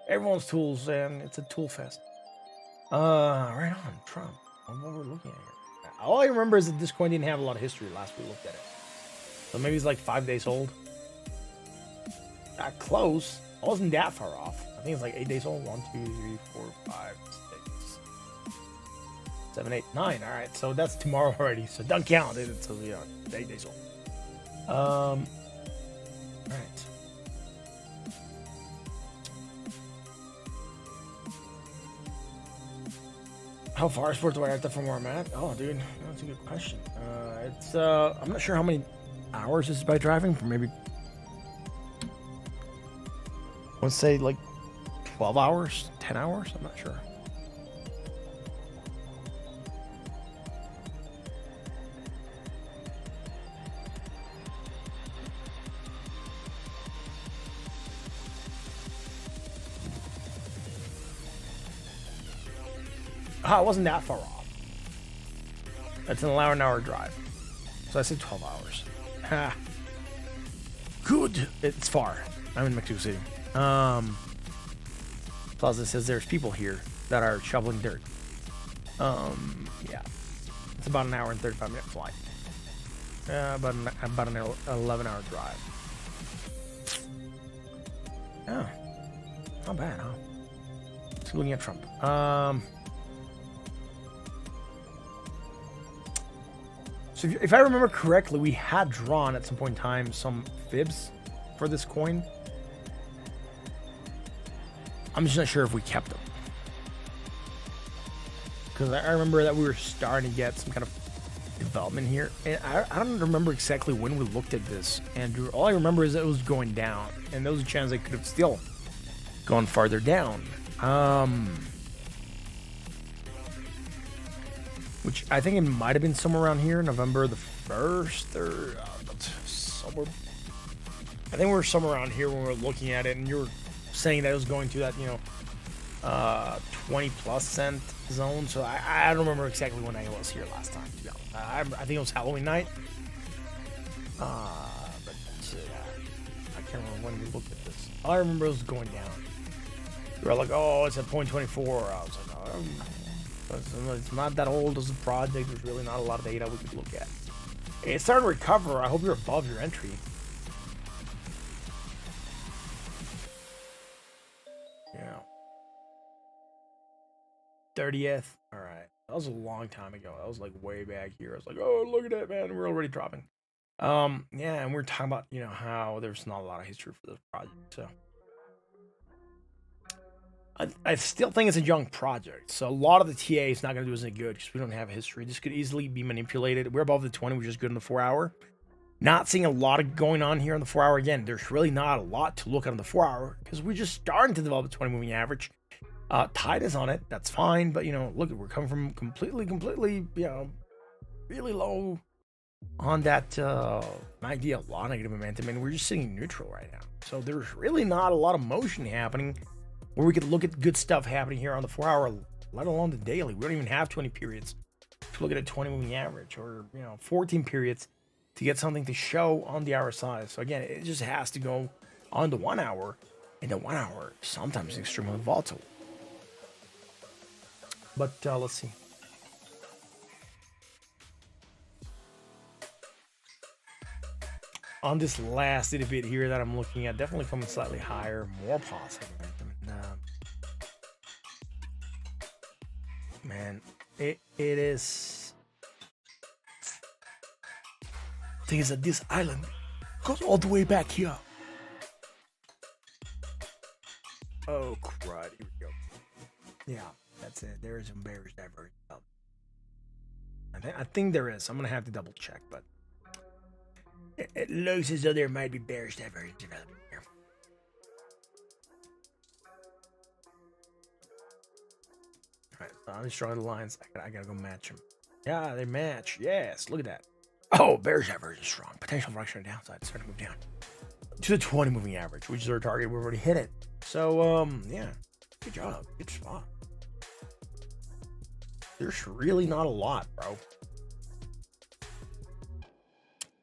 Everyone's tools, and it's a tool fest. Right on, Trump. What we're looking at here. All I remember is that this coin didn't have a lot of history last we looked at it. So maybe it's like 5 days old. Not close. I wasn't that far off. I think it's like 8 days old. 1, 2, 3, 4, 5, 6, 7, 8, 9. All right, so that's tomorrow already. So don't count it until 8 days old. All right. How far is Puerto Vallarta from where I'm at? Oh, dude, that's a good question. It's I'm not sure how many hours this is by driving. Maybe let's say like 12 hours, 10 hours. I'm not sure. It wasn't that far off. That's an 11-hour drive. So I said 12 hours. Ha. Good. It's far. I'm in Mexico City. Plaza says there's people here that are shoveling dirt. Yeah. It's about an hour and 35-minute flight. About an 11-hour drive. Oh. Not bad, huh? Just looking at Trump. So if I remember correctly, we had drawn at some point in time some fibs for this coin. I'm just not sure if we kept them. Because I remember that we were starting to get some kind of development here. And I don't remember exactly when we looked at this, Andrew. All I remember is that it was going down. And there was a chance it could have still gone farther down. Which I think it might have been somewhere around here, November the 1st, or somewhere. I think we were somewhere around here when we were looking at it, and you were saying that it was going to that, 20+ cent zone. So I don't remember exactly when I was here last time, to be honest. I think it was Halloween night. But I can't remember when we looked at this. All I remember was going down. We were like, oh, it's at 0.24. I was like, oh, it's not that old as a project. There's really not a lot of data we could look at. It's starting to recover. I hope you're above your entry. Yeah. 30th. All right. That was a long time ago. That was like way back here. I was like, oh, look at that, man. We're already dropping. Yeah, and we're talking about, how there's not a lot of history for this project. So I still think it's a young project, so a lot of the TA is not going to do us any good because we don't have a history. This could easily be manipulated. We're above the 20, which is good in the 4 hour. Not seeing a lot of going on here in the 4 hour. Again, there's really not a lot to look at on the 4 hour because we're just starting to develop a 20 moving average. Tide is on it. That's fine. But, look, we're coming from completely, really low on that idea, a lot of negative momentum, and we're just sitting neutral right now. So there's really not a lot of motion happening where we could look at good stuff happening here on the 4-hour, let alone the daily. We don't even have 20 periods to look at a 20 moving average, or 14 periods to get something to show on the hour size. So again, it just has to go on the 1 hour, and the 1 hour sometimes is extremely volatile. But let's see. On this last little bit here that I'm looking at, definitely coming slightly higher, more positive momentum. Man, it is. The thing is that this island goes all the way back here. Oh crud! Here we go. Yeah, that's it. There is some bearish divergence. I think there is. I'm gonna have to double check, but. It looks as though there might be bearish divergence developing here. Alright, so I'm just drawing the lines. I gotta go match them. Yeah, they match. Yes, look at that. Oh, bearish divergence strong. Potential fraction of downside. Starting to move down to the 20 moving average, which is our target. We've already hit it. So, yeah, good job. Good spot. There's really not a lot, bro.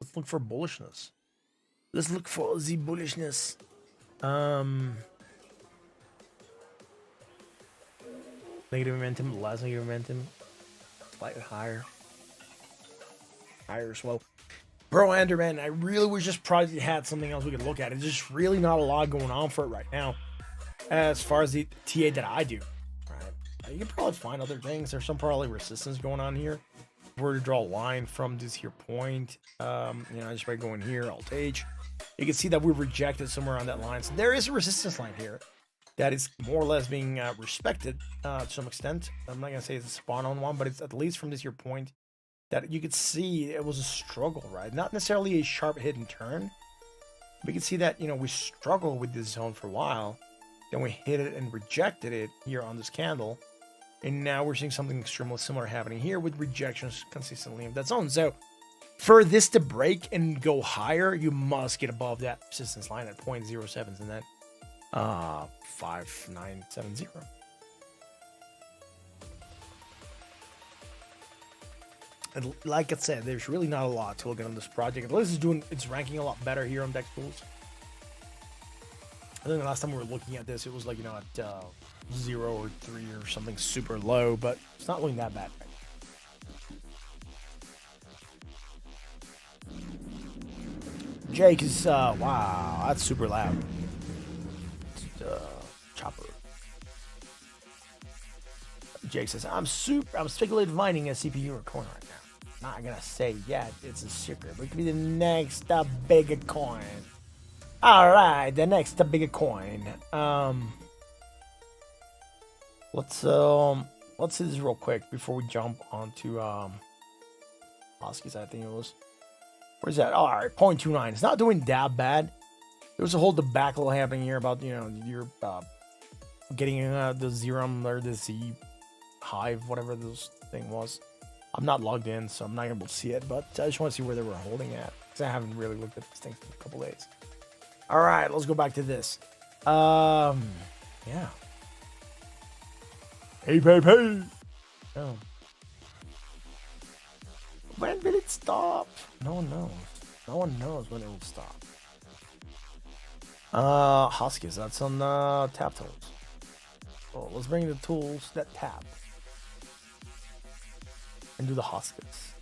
Let's look for bullishness. Let's look for the bullishness. Negative momentum, less negative momentum, slightly higher. Higher as well. Bro, Enderman, I really wish this project had something else we could look at. It's just really not a lot going on for it right now, as far as the TA that I do. Right? You can probably find other things. There's some probably resistance going on here. If we were to draw a line from this here point, just by going here, Alt H, you can see that we've rejected somewhere on that line. So there is a resistance line here that is more or less being respected to some extent. I'm not gonna say it's a spot on one, but it's at least from this here point that you could see it was a struggle, right? Not necessarily a sharp hit and turn. We can see that, we struggled with this zone for a while. Then we hit it and rejected it here on this candle. And now we're seeing something extremely similar happening here with rejections consistently of that zone. So for this to break and go higher, you must get above that resistance line at 0.07 and then 5970. And like I said, there's really not a lot to look at on this project. At least it's ranking a lot better here on Deck Tools. I think the last time we were looking at this, it was like, at 0 or 3 or something super low, but it's not looking that bad. Jake is, wow, that's super loud. Chopper. Jake says, I'm speculative mining a CPU or coin right now. Not gonna say yet, it's a secret, but it could be the next bigger coin. Alright, the next bigger coin. Let's see this real quick before we jump onto Oski's, I think it was. Where's that? Alright, 0.29. It's not doing that bad. There was a whole debacle happening here about, you're getting the Zerum or the Z Hive, whatever this thing was. I'm not logged in, so I'm not able to see it, but I just want to see where they were holding at, because I haven't really looked at this thing for a couple days. Alright, let's go back to this. Yeah. Hey. Oh. When will it stop? No one knows. No one knows when it will stop. Huskies, that's on tap tools. Oh, let's bring the tools that tap. And do the Huskies.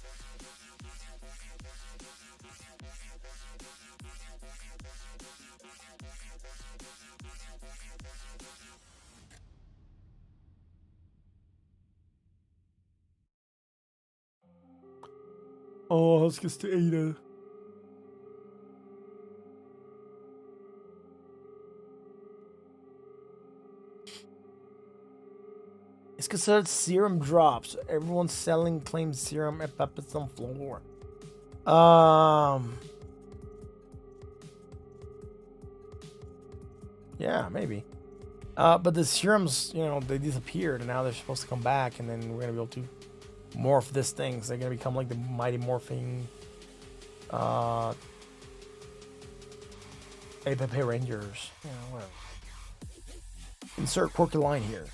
Oh, Huskies to Ada. It's considered serum drops. Everyone's selling claims serum at Peppers on floor. Yeah, maybe. But the serums, they disappeared, and now they're supposed to come back, and then we're gonna be able to morph this thing. So they're gonna become like the mighty morphing Apepe Rangers. Whatever. Insert quirky line here.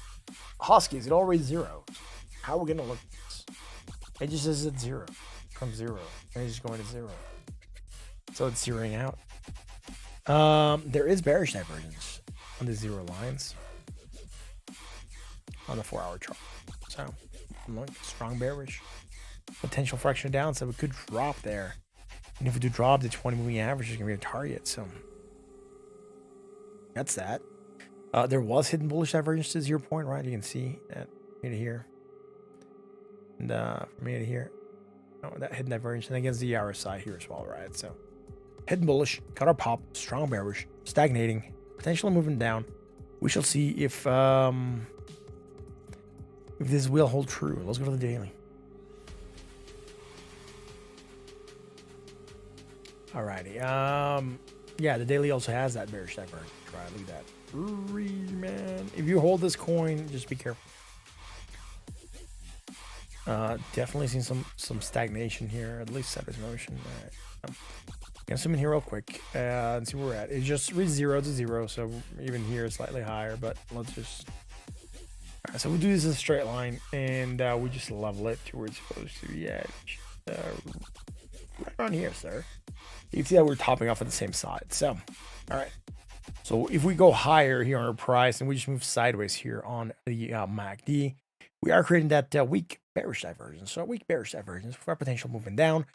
Huskies, it already zeros. How are we gonna look at this? It just says it's 0 from 0, and it's just going to 0. So it's zeroing out. There is bearish divergence on the 0 lines on the 4-hour chart. So look, strong bearish. Potential fraction down, so we could drop there. And if we do drop, the 20 moving average is gonna be a target. So that's that. There was hidden bullish divergence to 0 point, right? You can see that here to here. And from here to here. Oh, that hidden divergence. And against the RSI here as well, right? So hidden bullish, cut our pop, strong bearish, stagnating, potentially moving down. We shall see if this will hold true. Let's go to the daily. Alrighty. Yeah, the daily also has that bearish divergence. Right, look at that. Man, if you hold this coin, just be careful. Definitely seen some stagnation here, at least set motion. All right. Gonna zoom in here real quick and see where we're at. It's just 0 to 0, so even here slightly higher, but let's just. All right, so we do this as a straight line, and we just level it to where it's supposed to be at. Right on here, sir. You can see that we're topping off at the same side. So, all right. So if we go higher here on our price and we just move sideways here on the MACD, we are creating that weak bearish divergence. So weak bearish divergence with our potential moving down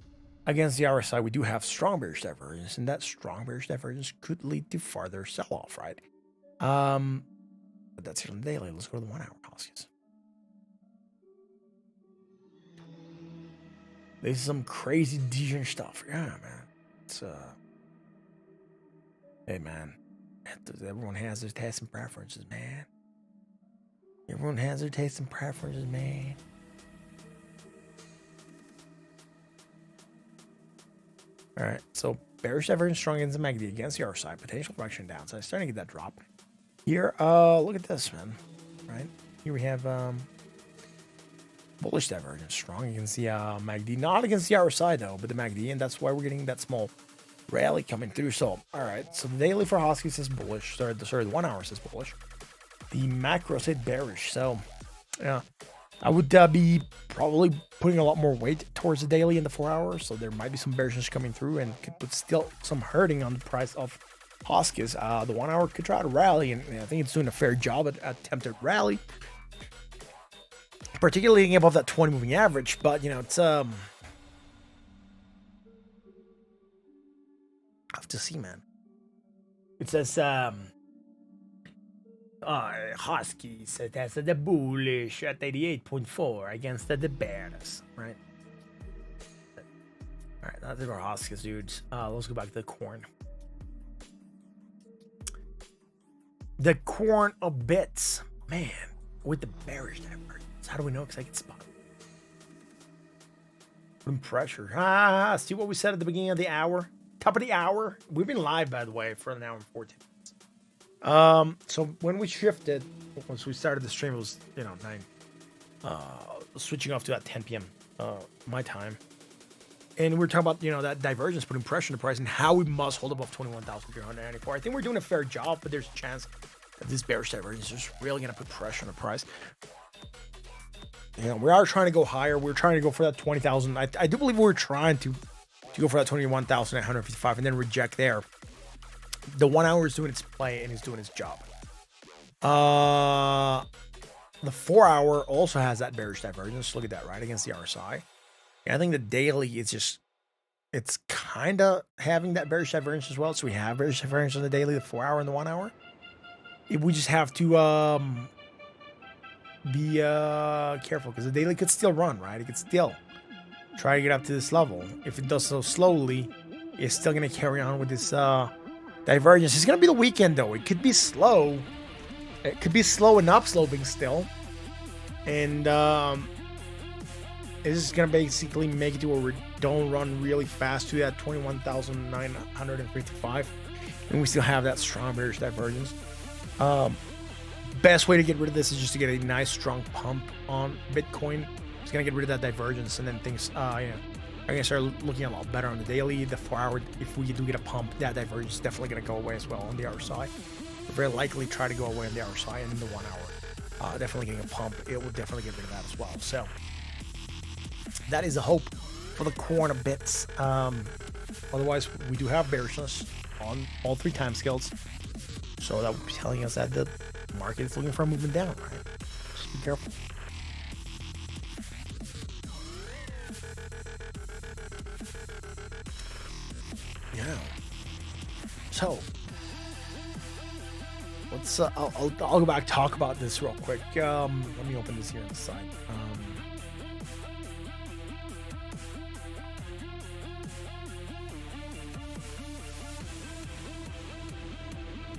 against the RSI. We do have strong bearish divergence, and that strong bearish divergence could lead to farther sell-off, right? But that's here on the daily. Let's go to the 1 hour Huskies. This is some crazy DJ stuff. Yeah, man. It's hey, man. Everyone has their tastes and preferences, man. Everyone has their tastes and preferences, man. All right, so bearish divergence strong against the MACD against the RSI, potential correction down. So I'm starting to get that drop. Here, look at this, man. Right here we have bullish divergence strong against the MACD, not against the RSI though, but the MACD, and that's why we're getting that small rally coming through. So, all right, so the daily for Huskies is bullish. Sorry, the 1 hour is bullish. The macro said bearish. So, yeah, I would be probably putting a lot more weight towards the daily in the 4 hours. So there might be some bearishness coming through, and could put still some hurting on the price of Huskies. The 1 hour could try to rally, and I think it's doing a fair job at attempted rally, particularly above that 20 moving average. But it's have to see, man. It says Huskies, it has the bullish at 88.4 against the bears, right? All right, that's our Huskies, dudes. Let's go back to the corn. The corn of bits, man, with the bearish divergence. How do we know? Because I can spot it. Putting pressure. See what we said at the beginning of the hour? Top of the hour. We've been live, by the way, for an hour and 14 minutes. So when we shifted, once we started the stream, it was 9. Switching off to that 10 p.m. My time, and we we're talking about that divergence putting pressure on the price and how we must hold above 21,394. I think we're doing a fair job, but there's a chance that this bearish divergence is really going to put pressure on the price. We are trying to go higher. We're trying to go for that 20,000. I do believe we're trying to go for that 21,855 and then reject there. The 1 hour is doing its play and is doing its job. The 4 hour also has that bearish divergence. Look at that, right? Against the RSI. And I think the daily is it's kind of having that bearish divergence as well. So we have bearish divergence on the daily, the 4 hour and the 1 hour. We just have to be careful, because the daily could still run, right? It could still try to get up to this level. If it does so slowly, it's still going to carry on with this divergence. It's going to be the weekend, though. It could be slow. It could be slow and upsloping still. And it's just going to basically make it to where we don't run really fast to that 21,955. And we still have that strong bearish divergence. best way to get rid of this is just to get a nice strong pump on Bitcoin. It's gonna get rid of that divergence, and then things, are gonna start looking a lot better on the daily. The 4-hour, if we do get a pump, that divergence is definitely gonna go away as well on the RSI. Very likely try to go away on the RSI and in the 1 hour. Definitely getting a pump, it will definitely get rid of that as well. So that is the hope for the corner bits. Otherwise, we do have bearishness on all 3 timescales, so that would be telling us that the market is looking for a movement down, right? Just be careful. Yeah. So let's I'll go back, talk about this real quick. Let me open this here on the side.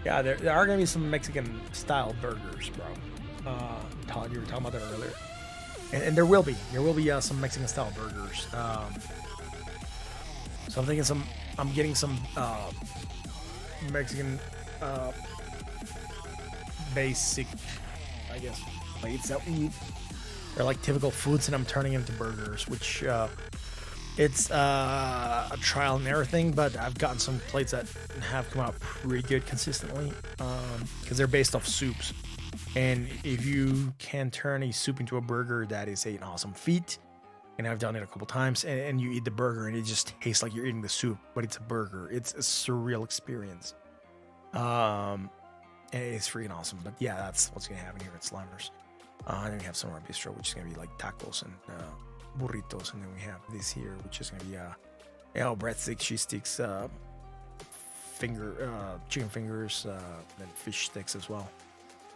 Yeah, there are gonna be some Mexican style burgers, bro. Todd, you were talking about that earlier, and there will be some Mexican style burgers. So I'm thinking I'm getting some Mexican basic, I guess, plates that we eat. They're like typical foods, and I'm turning them into burgers, which it's a trial and error thing, but I've gotten some plates that have come out pretty good consistently, because they're based off soups. And if you can turn a soup into a burger, that is an awesome feat. And I've done it a couple times, and you eat the burger and it just tastes like you're eating the soup, but it's a burger. It's a surreal experience. And it's freaking awesome. But yeah, that's what's gonna happen here at Slimers. And then we have some of our bistro, which is gonna be like tacos and burritos, and then we have this here, which is gonna be breadsticks, cheese sticks, chicken fingers, then fish sticks as well,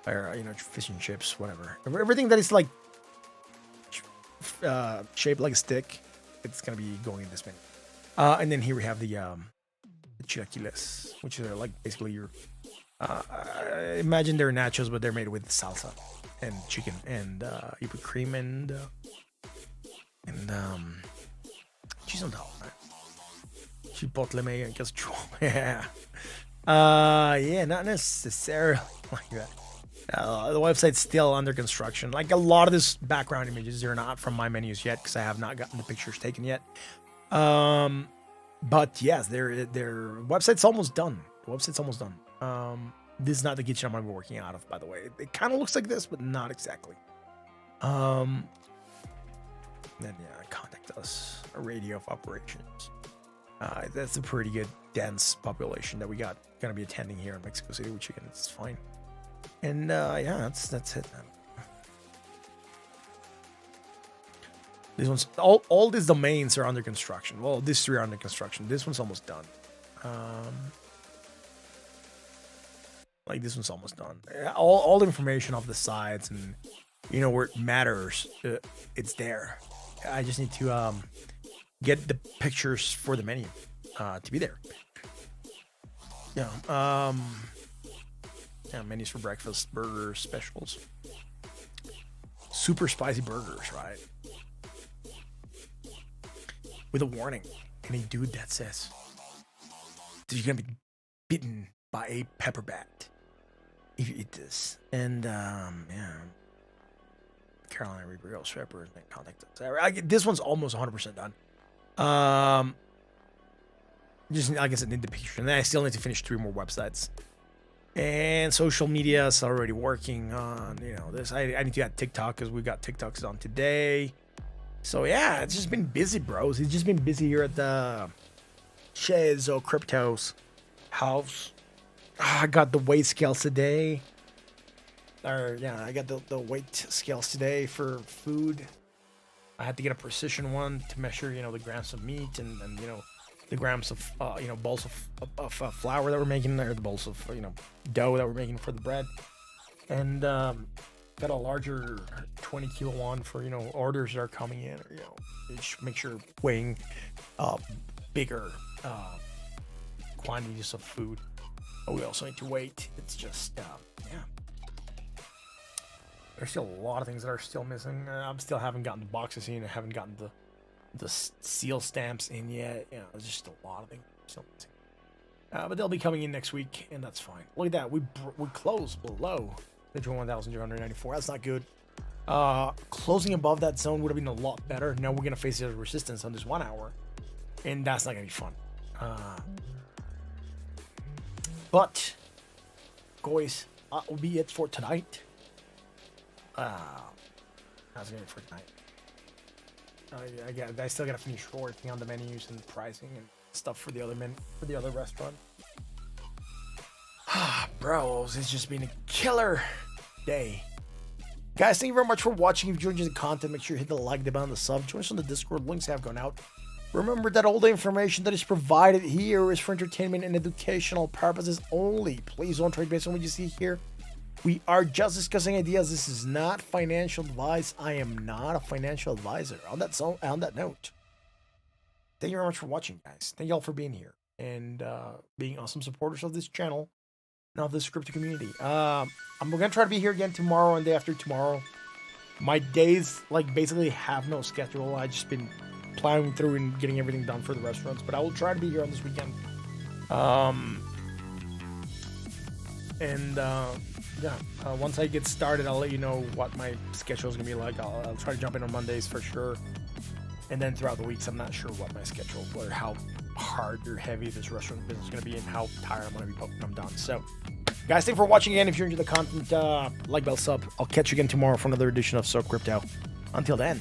or fish and chips, whatever. Everything that is like shaped like a stick, it's gonna be going in this menu. And then here we have the chilaquiles, which are like basically your imagine they're nachos, but they're made with salsa and chicken, and you put cream and cheese on top, right? Chipotle mayo and queso. Yeah. Yeah, not necessarily like that. The website's still under construction. Like a lot of this background images are not from my menus yet, because I have not gotten the pictures taken yet. But yes, their website's almost done. The website's almost done. This is not the kitchen I'm gonna be working out of, by the way. It kind of looks like this, but not exactly. Then contact us. A radio of operations. That's a pretty good dense population that we got gonna be attending here in Mexico City, which again, it's fine. And yeah, that's it, man. These ones, all these domains are under construction. Well, these 3 are under construction. This one's almost done. Like this one's almost done. All the information of the sites and where it matters, it's there. I just need to get the pictures for the menu to be there. Yeah. Menus for breakfast, burgers, specials, super spicy burgers, right? With a warning, any dude that says that you're gonna be bitten by a pepper bat if you eat this. And yeah, Carolina Reaper, Ghost Shepherd, and contact us. This one's almost 100% done. Just like I said, need the picture, and then I still need to finish 3 more websites. And social media is already working on, this. I need to add TikTok, because we got TikToks on today. So yeah, it's just been busy, bros. It's just been busy here at the Chezo Crypto's house. I got the weight scales today. I got the weight scales today for food. I had to get a precision one to measure, the grams of meat and the grams of balls of flour that we're making, or the balls of dough that we're making for the bread, and got a larger 20 kilo one for orders that are coming in, or just make sure weighing bigger quantities of food. But we also need to wait. It's just yeah, there's still a lot of things that are still missing. I still haven't gotten the boxes in. I haven't gotten the seal stamps in yet. There's just a lot of things still missing. But they'll be coming in next week, and that's fine. Look at that. We closed below The 21,294. That's not good. Closing above that zone would have been a lot better. Now we're gonna face the resistance on this 1 hour, and that's not gonna be fun. But guys, that will be it for tonight. That's gonna be it for tonight. I still gotta finish working on the menus and pricing and stuff for the other restaurant. Bros, it's just been a killer day. Guys, thank you very much for watching. If you enjoyed the content, make sure you hit the like button, the sub. Join us on the Discord. Links have gone out. Remember that all the information that is provided here is for entertainment and educational purposes only. Please don't trade based on what you see here. We are just discussing ideas. This is not financial advice. I am not a financial advisor. On that note, thank you very much for watching, guys. Thank you all for being here and being awesome supporters of this channel and of this crypto community. I'm gonna try to be here again tomorrow and day after tomorrow. My days basically have no schedule. I've just been plowing through and getting everything done for the restaurants, but I will try to be here on this weekend. Once I get started, I'll let you know what my schedule is gonna be like. I'll try to jump in on Mondays for sure, and then throughout the weeks, I'm not sure what my schedule or how hard or heavy this restaurant business is gonna be and how tired I'm gonna be when I'm done. So, guys, thanks for watching again. If you're into the content, like, bell, sub. I'll catch you again tomorrow for another edition of So Crypto. Until then.